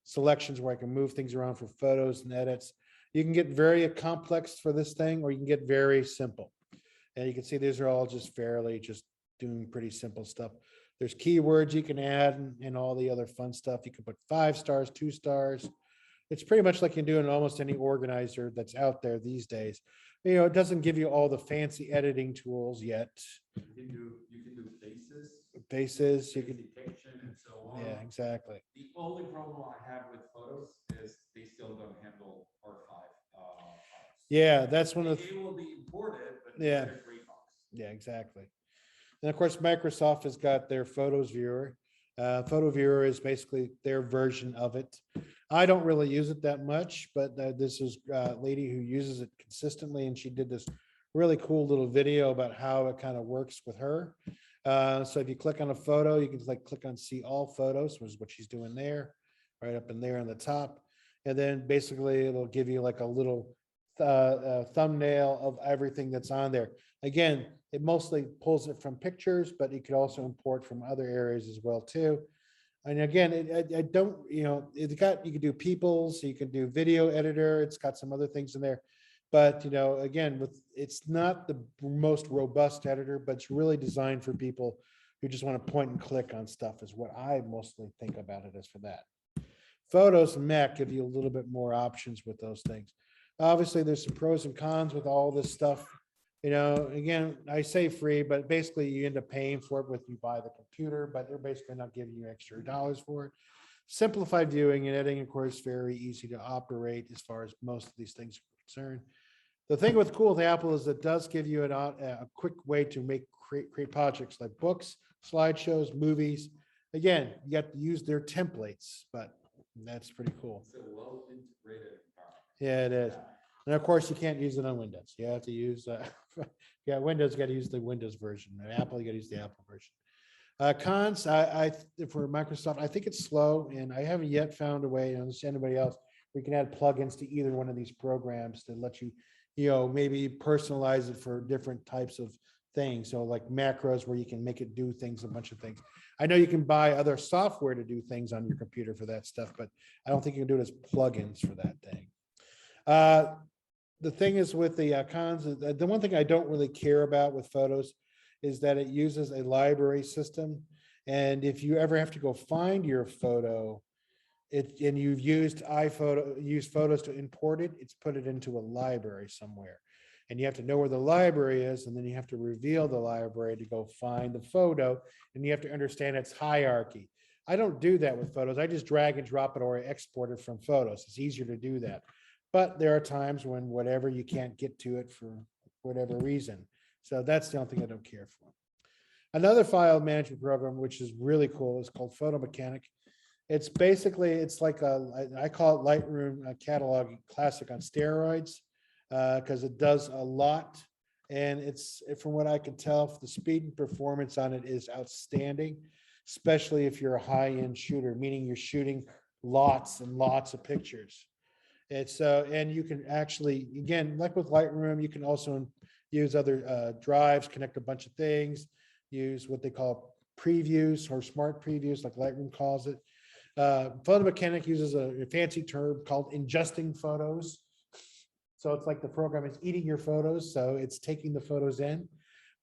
selections where I can move things around for photos and edits. You can get very complex for this thing, or you can get very simple. And you can see these are all just doing pretty simple stuff. There's keywords you can add and all the other fun stuff. You can put 5 stars, 2 stars. It's pretty much like you can do in almost any organizer that's out there these days. It doesn't give you all the fancy editing tools yet. You can do faces, You can, detection, and so on. yeah, exactly. The only problem I have with photos is they still don't handle R5. Yeah, that's one of the. It will be imported, but Yeah. they're great box. Yeah, exactly. And of course, Microsoft has got their Photos Viewer. Photo Viewer is basically their version of it. I don't really use it that much, but this is a lady who uses it consistently, and she did this really cool little video about how it kind of works with her. So if you click on a photo, you can click on see all photos, which is what she's doing there, right up in there on the top. And then basically it'll give you like a little thumbnail of everything that's on there. Again, it mostly pulls it from pictures, but you could also import from other areas as well too. And again, I don't, you can do people's, you can do video editor. It's got some other things in there, but again, it's not the most robust editor, but it's really designed for people who just want to point and click on stuff is what I mostly think about it as for that. Photos and Mac give you a little bit more options with those things. Obviously, there's some pros and cons with all this stuff. Again, I say free, but basically you end up paying for it when you buy the computer, but they're basically not giving you extra dollars for it. Simplified viewing and editing, of course, very easy to operate as far as most of these things are concerned. The thing with cool with Apple is it does give you a quick way to create projects like books, slideshows, movies. Again, you have to use their templates, but that's pretty cool. It's a well integrated environment. Yeah, it is. And of course, you can't use it on Windows. You have to use, Windows, you got to use the Windows version. Apple, you got to use the Apple version. Cons, for Microsoft, I think it's slow, and I haven't yet found a way, unless anybody else, we can add plugins to either one of these programs to let you, maybe personalize it for different types of things. So like macros where you can make it do things, a bunch of things. I know you can buy other software to do things on your computer for that stuff, but I don't think you can do it as plugins for that thing. The thing is with the cons, the one thing I don't really care about with photos is that it uses a library system. And if you ever have to go find your photo, and you've used photos to import it, it's put it into a library somewhere. And you have to know where the library is, and then you have to reveal the library to go find the photo, and you have to understand its hierarchy. I don't do that with photos. I just drag and drop it or I export it from photos. It's easier to do that. But there are times when whatever you can't get to it for whatever reason. So that's the only thing I don't care for. Another file management program, which is really cool, is called Photo Mechanic. It's basically, it's like I call it Lightroom Catalog Classic on steroids, because it does a lot. And it's, from what I can tell, the speed and performance on it is outstanding, especially if you're a high-end shooter, meaning you're shooting lots and lots of pictures. It's and you can actually, again, like with Lightroom, you can also use other drives, connect a bunch of things, use what they call previews or smart previews, like Lightroom calls it. Photo Mechanic uses a fancy term called ingesting photos. So it's like the program is eating your photos, so it's taking the photos in.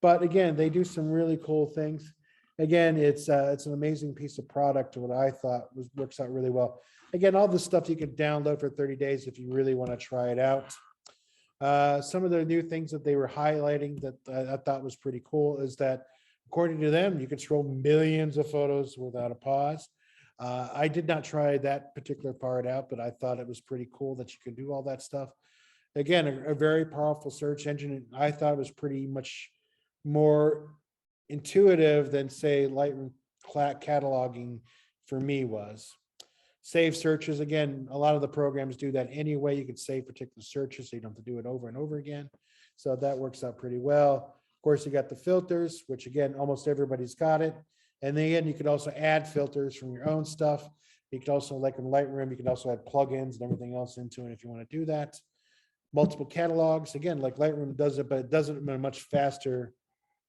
But again, they do some really cool things. Again, it's an amazing piece of product, what I thought works out really well. Again, all the stuff you can download for 30 days if you really want to try it out. Some of the new things that they were highlighting that I thought was pretty cool is that, according to them, you can scroll millions of photos without a pause. I did not try that particular part out, but I thought it was pretty cool that you could do all that stuff. Again, a very powerful search engine. I thought it was pretty much more intuitive than, say, Lightroom cataloging for me was. Save searches, again, a lot of the programs do that anyway. You can save particular searches so you don't have to do it over and over again. So that works out pretty well. Of course, you got the filters, which again, almost everybody's got it. And then you can also add filters from your own stuff. You can also, like in Lightroom, you can also add plugins and everything else into it if you want to do that. Multiple catalogs, again, like Lightroom does it, but it does it at a much faster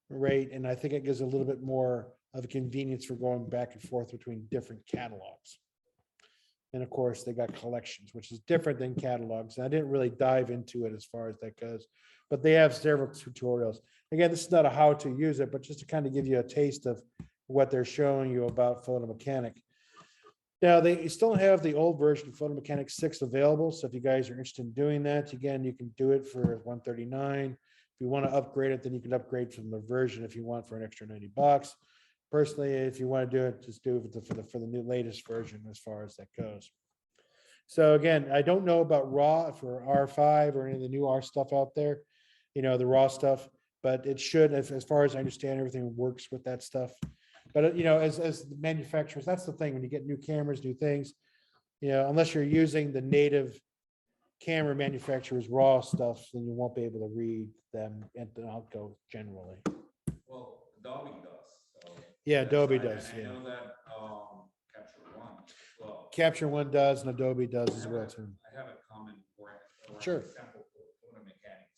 rate. And I think it gives a little bit more of a convenience for going back and forth between different catalogs. And of course, they got collections, which is different than catalogs. And I didn't really dive into it as far as that goes, but they have several tutorials. Again, this is not a how to use it, but just to kind of give you a taste of what they're showing you about Photo Mechanic. Now, they still have the old version of Photo Mechanic 6 available. So if you guys are interested in doing that, again, you can do it for $139. If you want to upgrade it, then you can upgrade from the version if you want for an extra $90. Personally, if you want to do it, just do it for the new latest version as far as that goes. So again, I don't know about RAW for R5 or any of the new R stuff out there, the RAW stuff, but it should, as far as I understand, everything works with that stuff. But as the manufacturers, that's the thing, when you get new cameras, new things, unless you're using the native camera manufacturer's RAW stuff, then you won't be able to read them and outgo generally. Well, Adobe does. So Yeah, Adobe right. does. And Yeah. I know that Capture One as well. Capture One does, and Adobe does as well too. I have a comment for it. Sure. Example for photo mechanics.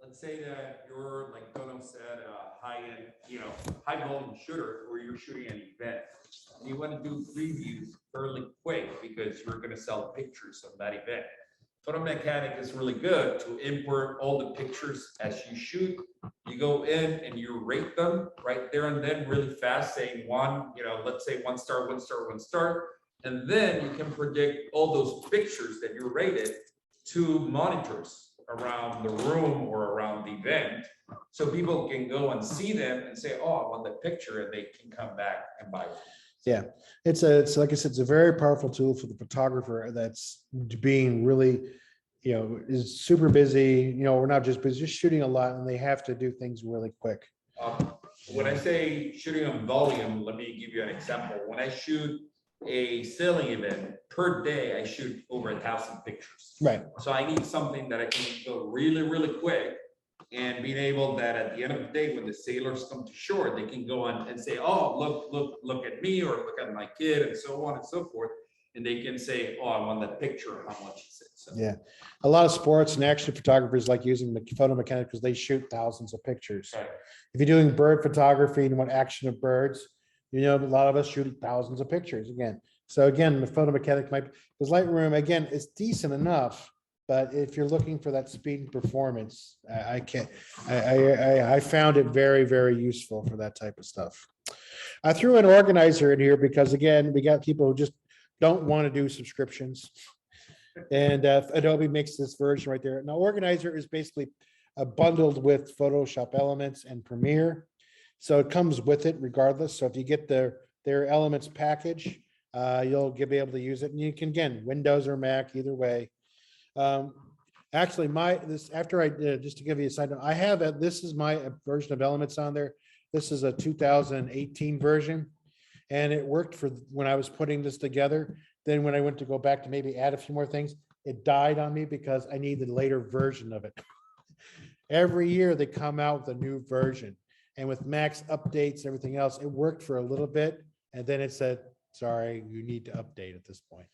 Let's say that you're, like Dono said, a high-end, high volume shooter, or you're shooting an event. And you want to do previews fairly quick because you're going to sell pictures of that event. Photo mechanic is really good to import all the pictures as you shoot. You go in and you rate them right there and then really fast, saying one, let's say 1 star, 1 star, 1 star. And then you can predict all those pictures that you rated to monitors around the room or around the event. So people can go and see them and say, oh, I want that picture, and they can come back and buy it. Yeah, it's like I said, it's a very powerful tool for the photographer that's being really, is super busy. We're not just busy, just shooting a lot, and they have to do things really quick. When I say shooting on volume, let me give you an example. When I shoot a sailing event per day, I shoot over 1,000 pictures. Right. So I need something that I can go really, really quick, and being able that at the end of the day, when the sailors come to shore, they can go on and say, oh, look at me, or look at my kid, and so on and so forth. And they can say, oh, I want that picture. How much is it? So, Yeah. A lot of sports and action photographers like using the photo mechanics because they shoot thousands of pictures. right. If you're doing bird photography and want action of birds, a lot of us shoot thousands of pictures again. So again, the photo mechanic might, because Lightroom, again, is decent enough, but if you're looking for that speed and performance, I found it very, very useful for that type of stuff. I threw an organizer in here because again, we got people who just don't want to do subscriptions. And Adobe makes this version right there. Now, organizer is basically bundled with Photoshop Elements and Premiere. So it comes with it regardless. So if you get their Elements package, you'll be able to use it. And you can, again, Windows or Mac, either way. Actually, after I did, just to give you a side note, I have this is my version of Elements on there. This is a 2018 version, and it worked for when I was putting this together. Then when I went to go back to maybe add a few more things, it died on me because I need the later version of it. Every year they come out with a new version, and with Max updates, everything else, it worked for a little bit, and then it said, sorry, you need to update at this point.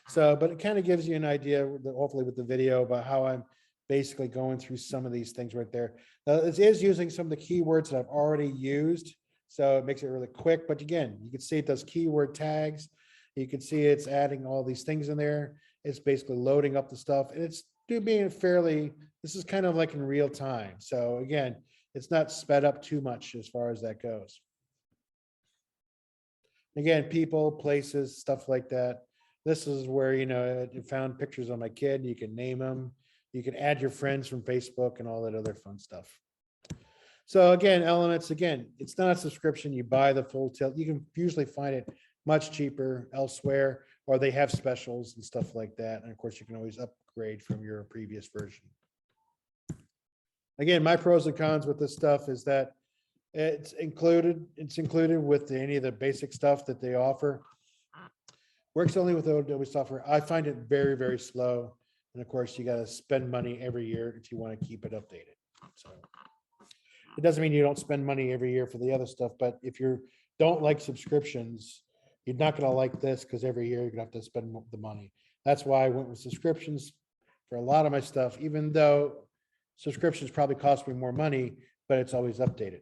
So, but it kind of gives you an idea, hopefully with the video, about how I'm basically going through some of these things right there. Now, it is using some of the keywords that I've already used, so it makes it really quick. But again, you can see it does keyword tags. You can see it's adding all these things in there. It's basically loading up the stuff, and it's being fairly, this is kind of like in real time. So again, it's not sped up too much as far as that goes. Again, people, places, stuff like that. This is where, you found pictures of my kid. You can name them. You can add your friends from Facebook and all that other fun stuff. So again, Elements, again, it's not a subscription. You buy the full tilt. You can usually find it much cheaper elsewhere, or they have specials and stuff like that. And of course, you can always upgrade from your previous version. Again, my pros and cons with this stuff is that it's included with any of the basic stuff that they offer. Works only with Adobe software. I find it very, very slow. And of course, you got to spend money every year if you want to keep it updated. So it doesn't mean you don't spend money every year for the other stuff, but if you don't like subscriptions, you're not going to like this, because every year you're going to have to spend the money. That's why I went with subscriptions for a lot of my stuff, even though subscriptions probably cost me more money, but it's always updated.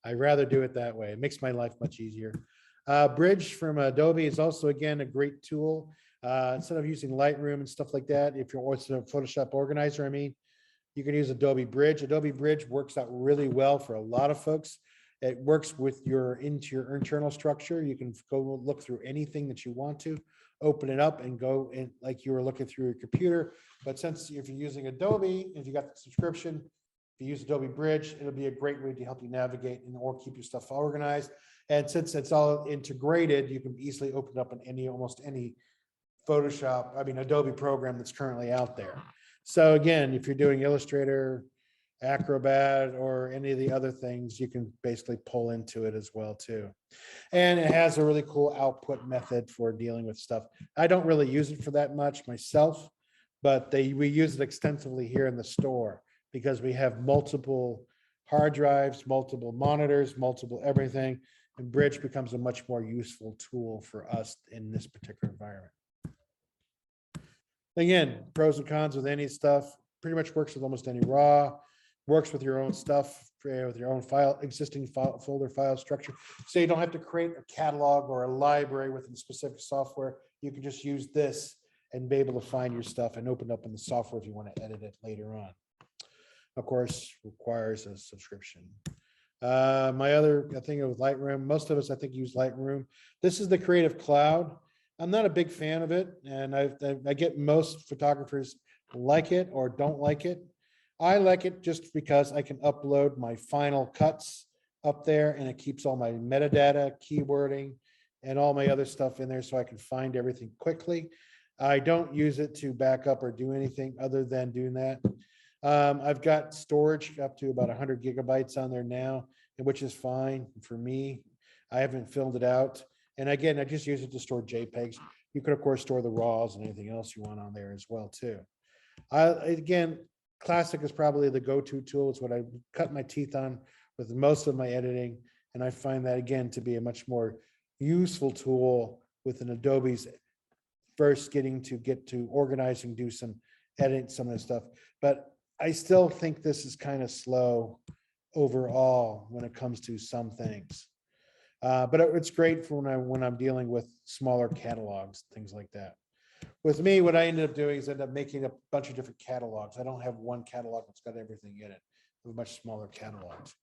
I'd rather do it that way. It makes my life much easier. Bridge from Adobe is also, again, a great tool. Instead of using Lightroom and stuff like that, if you're also a Photoshop organizer, you can use Adobe Bridge. Adobe Bridge works out really well for a lot of folks. It works with your internal structure. You can go look through anything that you want to, open it up and go in like you were looking through your computer. But since if you're using Adobe, if you got the subscription, if you use Adobe Bridge, it'll be a great way to help you navigate or keep your stuff organized. And since it's all integrated, you can easily open up in almost any Adobe program that's currently out there. So again, if you're doing Illustrator, Acrobat, or any of the other things, you can basically pull into it as well too. And it has a really cool output method for dealing with stuff. I don't really use it for that much myself, but we use it extensively here in the store because we have multiple hard drives, multiple monitors, multiple everything, and Bridge becomes a much more useful tool for us in this particular environment. Again, pros and cons with any stuff. Pretty much works with almost any RAW. Works with your own stuff, with your own existing folder file structure. So you don't have to create a catalog or a library within specific software. You can just use this and be able to find your stuff and open up in the software if you want to edit it later on. of course, requires a subscription. My other thing with Lightroom, most of us, I think, use Lightroom. This is the Creative Cloud. I'm not a big fan of it, and I get most photographers like it or don't like it. I like it just because I can upload my final cuts up there, and it keeps all my metadata, keywording, and all my other stuff in there so I can find everything quickly. I don't use it to back up or do anything other than doing that. I've got storage up to about 100 gigabytes on there now, which is fine for me. I haven't filled it out. And again, I just use it to store JPEGs. You could, of course, store the RAWs and anything else you want on there as well, too. Again, Classic is probably the go-to tool. It's what I cut my teeth on with most of my editing. And I find that, again, to be a much more useful tool with an Adobe's first get to organizing, do some editing, some of the stuff. But I still think this is kind of slow overall when it comes to some things. But it's great for when I'm dealing with smaller catalogs, things like that. With me, what I ended up doing is end up making a bunch of different catalogs. I don't have one catalog that's got everything in it. I have much smaller catalogs.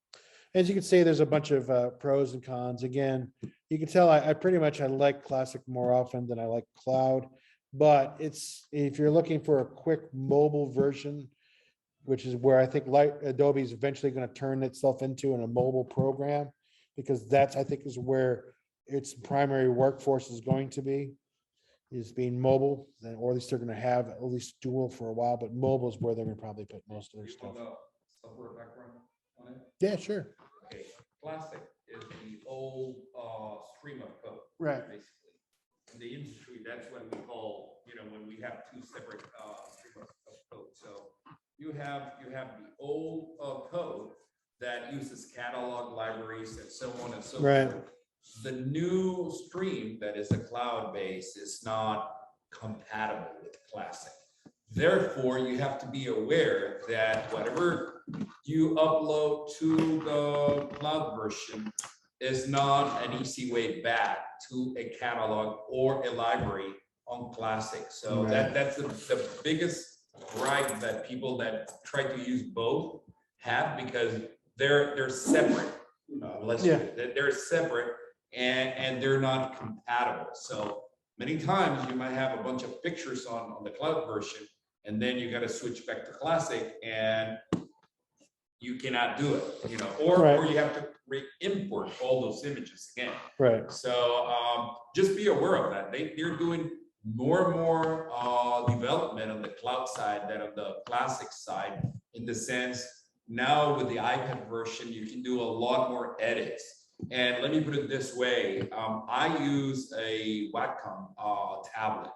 As you can see, there's a bunch of pros and cons. Again, you can tell I pretty much like Classic more often than I like Cloud. But if you're looking for a quick mobile version, which is where I think Adobe is eventually going to turn itself into a mobile program, because that's, I think, is where its primary workforce is going to be, is being mobile, or at least they're going to have at least dual for a while, but mobile is where they're going to probably put most of their stuff. Software background on it? Yeah, sure. Okay, Classic is the old stream of code. Right. Basically. In the industry, that's when we call, when we have two separate streams of code. So you have the old code that uses catalog libraries and so on and so Right. forth. The new stream that is a cloud base is not compatible with Classic. Therefore, you have to be aware that whatever you upload to the cloud version is not an easy way back to a catalog or a library on Classic. So Right. that's the biggest gripe that people that try to use both have, because they're separate. They're separate and they're not compatible. So many times you might have a bunch of pictures on the cloud version, and then you got to switch back to Classic and you cannot do it, or you have to re-import all those images again. Right. So just be aware of that. They're doing more and more development on the cloud side than on the Classic side, in the sense now with the iPad version, you can do a lot more edits. And let me put it this way. I use a Wacom tablet,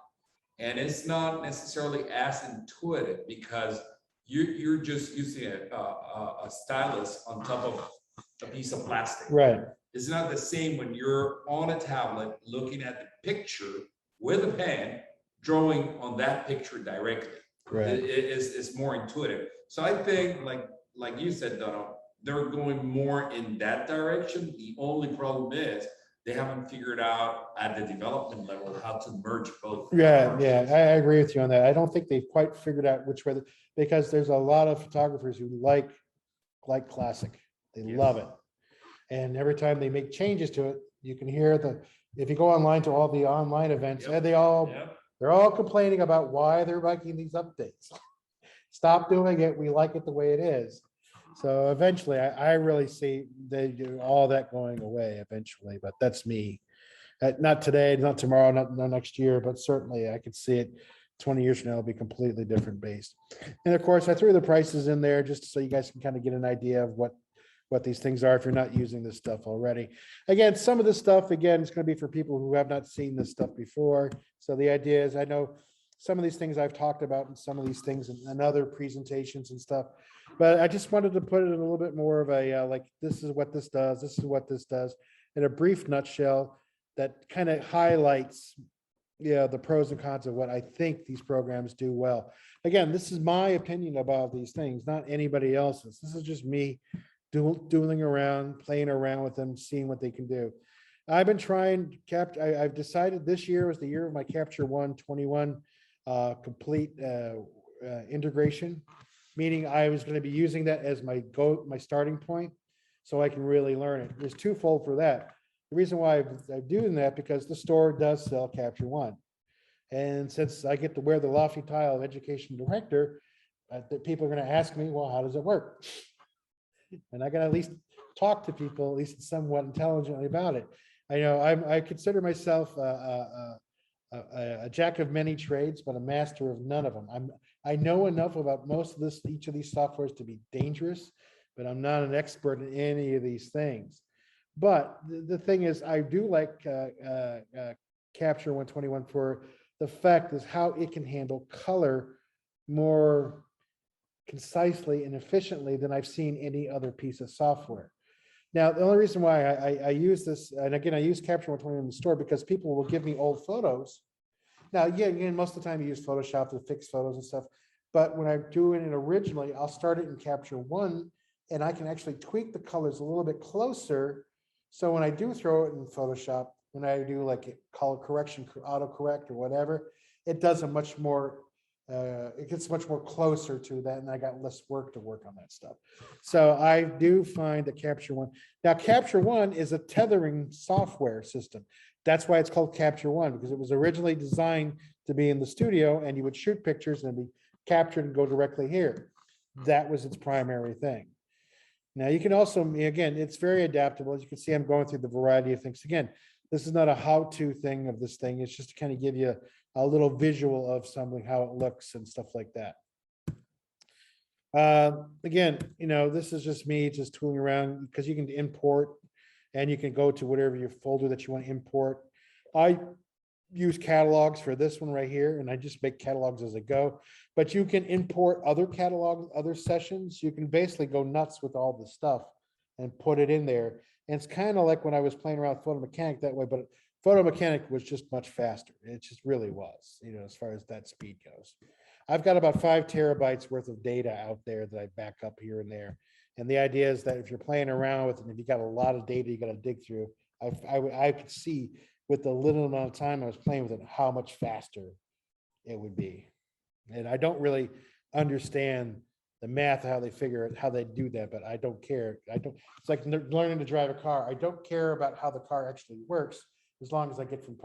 and it's not necessarily as intuitive because you're just using a stylus on top of a piece of plastic. Right. It's not the same when you're on a tablet looking at the picture with a pen, drawing on that picture directly. Right. It's more intuitive. So I think, like you said, Donald, they're going more in that direction. The only problem is they haven't figured out at the development level how to merge both. Yeah, I agree with you on that. I don't think they've quite figured out which way, because there's a lot of photographers who like Classic. They love it. And every time they make changes to it, you can hear if you go online to all the online events, they're all complaining about why they're making these updates. Stop doing it. We like it the way it is. So eventually, I really see they do all that going away eventually, but that's me. Not today, not tomorrow, not next year, but certainly I could see it 20 years from now, it'll be completely different based. And of course, I threw the prices in there just so you guys can kind of get an idea of what these things are if you're not using this stuff already. Again, some of this stuff, again, it's going to be for people who have not seen this stuff before. So the idea is, I know some of these things I've talked about and some of these things in other presentations and stuff, but I just wanted to put it in a little bit more of a, this is what this does, this is what this does, in a brief nutshell that kind of highlights the pros and cons of what I think these programs do well. Again, this is my opinion about these things, not anybody else's. This is just me doodling around, playing around with them, seeing what they can do. I've been trying I've decided this year was the year of my Capture One 21 complete integration. meaning I was going to be using that as my starting point, so I can really learn it. There's twofold for that. The reason why I'm doing that, because the store does sell Capture One. And since I get to wear the lofty title of education director, that people are going to ask me, well, how does it work? And I got to at least talk to people, at least somewhat intelligently about it. I know I consider myself a jack of many trades, but a master of none of them. I know enough about each of these softwares to be dangerous, but I'm not an expert in any of these things. But the thing is, I do like Capture 121 for the fact is how it can handle color more concisely and efficiently than I've seen any other piece of software. Now, the only reason why I use this, and again, I use Capture 121 in the store because people will give me old photos. Now, yeah, again, most of the time you use Photoshop to fix photos and stuff. But when I'm doing it originally, I'll start it in Capture One, and I can actually tweak the colors a little bit closer. So when I do throw it in Photoshop, when I do like color correction, autocorrect or whatever, it does a much more, it gets much more closer to that, and I got less work to work on that stuff. So I do find that Capture One, now Capture One is a tethering software system. That's why it's called Capture One, because it was originally designed to be in the studio and you would shoot pictures and be captured and go directly here. That was its primary thing. Now you can also, again, it's very adaptable. As you can see, I'm going through the variety of things. Again, this is not a how-to thing of this thing. It's just to kind of give you a little visual of something, how it looks and stuff like that. Again, this is just me just tooling around, because you can import and you can go to whatever your folder that you want to import. I use catalogs for this one right here, and I just make catalogs as I go. But you can import other catalogs, other sessions. You can basically go nuts with all the stuff and put it in there. And it's kind of like when I was playing around with Photo Mechanic that way, but Photo Mechanic was just much faster. It just really was, as far as that speed goes. I've got about 5 terabytes worth of data out there that I back up here and there. And the idea is that if you're playing around with it, and if you got a lot of data you got to dig through, I could see with the little amount of time I was playing with it, how much faster it would be. And I don't really understand the math, how they figure it, how they do that, but I don't care. It's like learning to drive a car. I don't care about how the car actually works, as long as I get from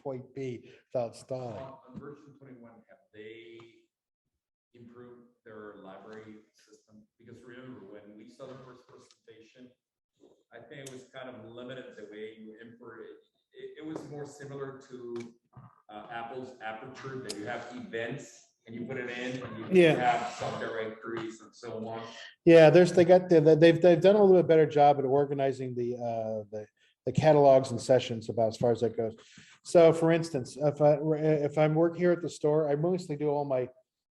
point B without stalling. On version 21, have they improved their library system? Because remember, when we saw the first presentation, I think it was kind of limited the way you import it. It was more similar to Apple's Aperture, that you have events and you put it in and you have subdirectories and so on. Yeah, they've done a little bit better job at organizing the catalogs and sessions about as far as that goes. So for instance, if I'm working here at the store, I mostly do all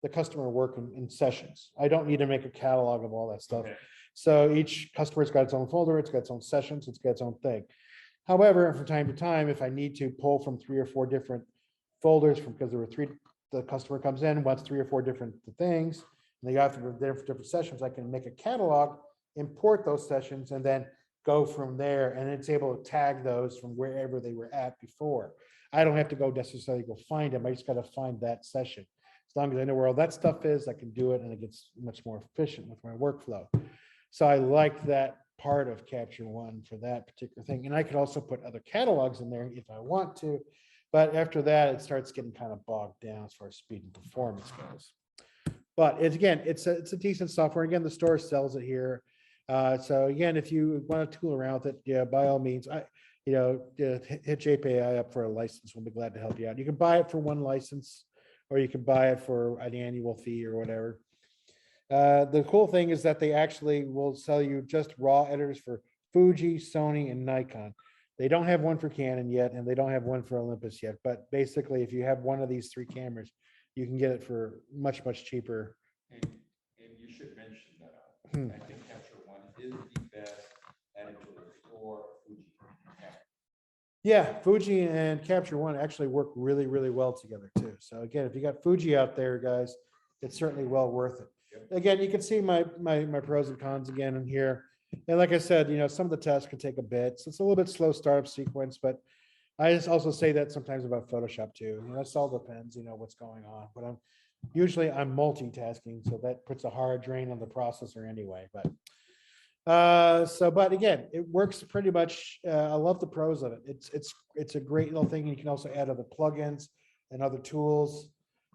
the customer work in sessions. I don't need to make a catalog of all that stuff. Okay. So each customer's got its own folder, it's got its own sessions, it's got its own thing. However, from time to time, if I need to pull from 3 or 4 different folders because there were 3, the customer comes in, wants 3 or 4 different things, and they got different sessions, I can make a catalog, import those sessions, and then go from there. And it's able to tag those from wherever they were at before. I don't have to go necessarily go find them. I just got to find that session. As long as I know where all that stuff is, I can do it, and it gets much more efficient with my workflow. So I like that part of Capture One for that particular thing. And I could also put other catalogs in there if I want to, but after that, it starts getting kind of bogged down as far as speed and performance goes. But it's a decent software. Again, the store sells it here. So again, if you want to tool around with it, yeah, by all means, hit JPI up for a license. We'll be glad to help you out. You can buy it for 1 license, or you can buy it for an annual fee or whatever. The cool thing is that they actually will sell you just raw editors for Fuji, Sony, and Nikon. They don't have one for Canon yet, and they don't have one for Olympus yet. But basically, if you have one of these 3 cameras, you can get it for much, much cheaper. And you should mention that I think Capture One is the best editor for Fuji. Yeah, Fuji and Capture One actually work really, really well together too. So again, if you got Fuji out there, guys, it's certainly well worth it. Yep. Again, you can see my pros and cons again in here. And like I said, some of the tests can take a bit. So it's a little bit slow startup sequence, but I just also say that sometimes about Photoshop too. It all depends, what's going on. But usually I'm multitasking, so that puts a hard drain on the processor anyway, but. But again, it works pretty much. I love the pros of it. It's a great little thing. You can also add other plugins and other tools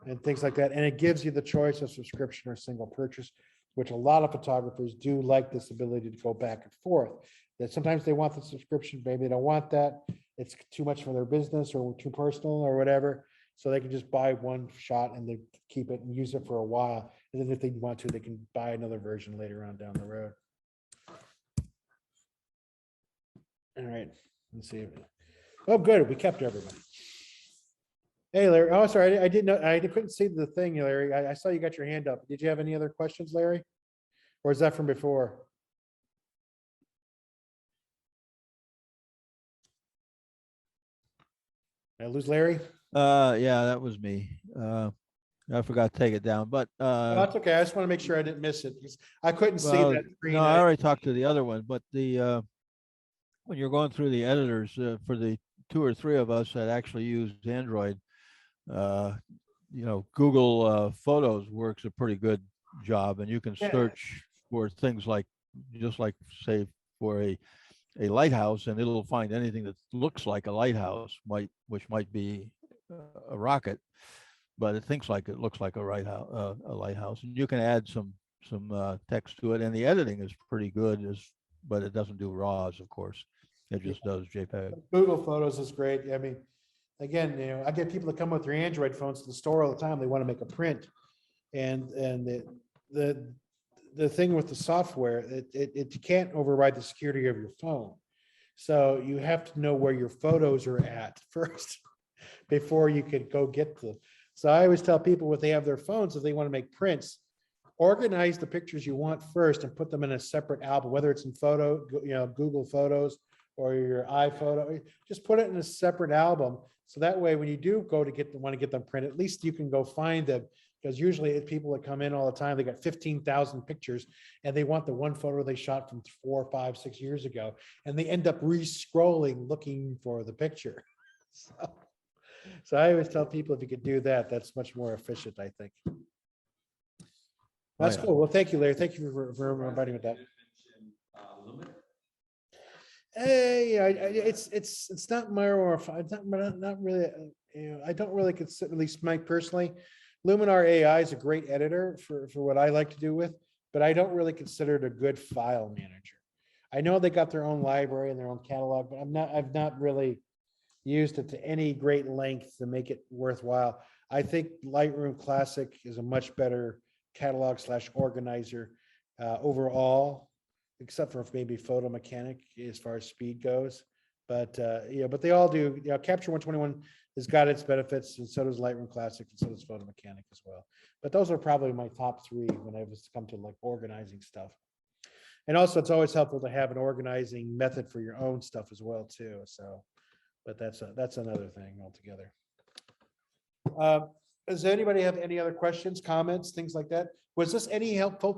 and things like that. And it gives you the choice of subscription or single purchase, which a lot of photographers do like this ability to go back and forth. That sometimes they want the subscription, maybe they don't want that. It's too much for their business or too personal or whatever. So they can just buy one shot and they keep it and use it for a while. And then if they want to, they can buy another version later on down the road. All right, let's see. Oh, good, we kept everybody. Hey, Larry. Oh, sorry, I didn't know, I couldn't see the thing, Larry. I saw you got your hand up. Did you have any other questions, Larry? Or is that from before? Did I lose Larry? Yeah, that was me. I forgot to take it down, but Oh, that's okay. I just want to make sure I didn't miss it because I couldn't see well, that screen. no, I already talked to the other one, but the when you're going through the editors for the 2 or 3 of us that actually use Android, Google Photos works a pretty good job, and you can Yeah. search for things like, just like say for a lighthouse, and it'll find anything that looks like a lighthouse, which might be a rocket, but it thinks like it looks like a lighthouse, and you can add some text to it, and the editing is pretty good, but it doesn't do RAWs, of course. It just does JPEG. Google Photos is great. I mean, again, I get people that come with their Android phones to the store all the time. They want to make a print. And the thing with the software, it can't override the security of your phone. So you have to know where your photos are at first before you could go get them. So I always tell people when they have their phones, if they want to make prints, organize the pictures you want first and put them in a separate album, whether it's in Google Photos or your iPhoto, just put it in a separate album. So that way, when you do go to want to get them printed, at least you can go find them. Because usually it's people that come in all the time, they got 15,000 pictures and they want the one photo they shot from 4, 5, 6 years ago. And they end up re-scrolling looking for the picture. So I always tell people if you could do that, that's much more efficient, I think. That's cool. Well, thank you, Larry. Thank you for inviting me with that. Hey, it's not more. It's not really. I don't really consider, at least Mike personally, Luminar AI is a great editor for what I like to do with, but I don't really consider it a good file manager. I know they got their own library and their own catalog, but I've not really used it to any great length to make it worthwhile. I think Lightroom Classic is a much better catalog / organizer overall, except for maybe Photo Mechanic as far as speed goes. But but they all do. Capture 121 has got its benefits, and so does Lightroom Classic, and so does Photo Mechanic as well. But those are probably my top 3 when I was come to like organizing stuff. And also, it's always helpful to have an organizing method for your own stuff as well too. So, but that's another thing altogether. Does anybody have any other questions, comments, things like that? Was this any helpful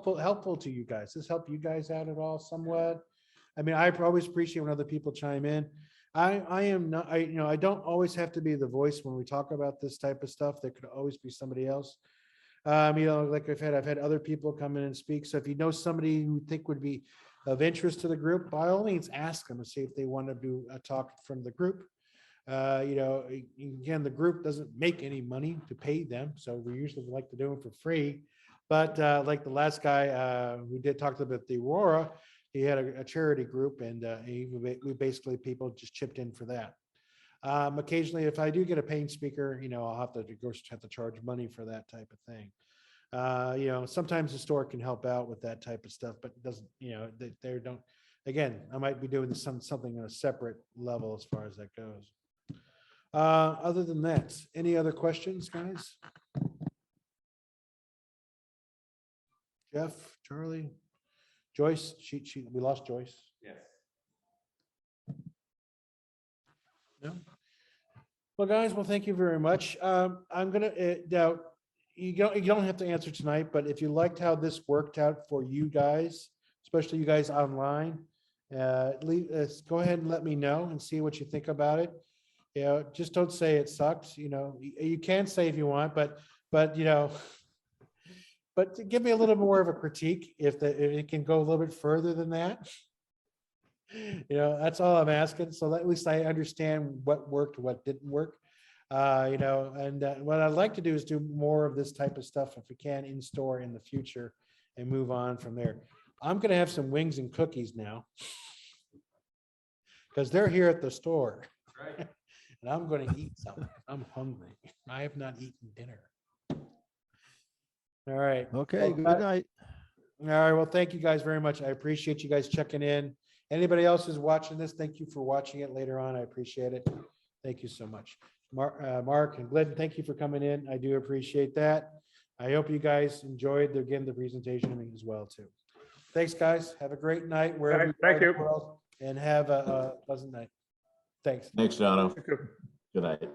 to you guys? Does this help you guys out at all somewhat? I mean, I always appreciate when other people chime in. I don't always have to be the voice when we talk about this type of stuff. There could always be somebody else. Like I've had other people come in and speak. So if you know somebody you think would be of interest to the group, by all means, ask them and see if they want to do a talk from the group. Again, the group doesn't make any money to pay them, so we usually like to do it for free. But like the last guy who did talk about the Aurora, he had a charity group, and we basically people just chipped in for that. Occasionally, if I do get a paying speaker, I'll have to charge money for that type of thing. Sometimes the store can help out with that type of stuff, but it doesn't. They don't. Again, I might be doing something on a separate level as far as that goes. Other than that, any other questions, guys? Jeff, Charlie, Joyce, we lost Joyce. Yes. No. Well, guys, thank you very much. I'm gonna now. You don't have to answer tonight, but if you liked how this worked out for you guys, especially you guys online, go ahead and let me know and see what you think about it. Just don't say it sucks. You can say if you want, but but but to give me a little more of a critique if it can go a little bit further than that. That's all I'm asking. So at least I understand what worked, what didn't work. And what I'd like to do is do more of this type of stuff if we can in store in the future and move on from there. I'm going to have some wings and cookies now because they're here at the store. Right. And I'm going to eat something. I'm hungry. I have not eaten dinner. All right. Okay, Well, good night. All right. Well, thank you guys very much. I appreciate you guys checking in. Anybody else who's watching this, thank you for watching it later on. I appreciate it. Thank you so much. Mark and Glenn, thank you for coming in. I do appreciate that. I hope you guys enjoyed the presentation as well too. Thanks, guys. Have a great night wherever Thank are in you. the world, and have a pleasant night. Thanks. Thanks, Jono. Good night.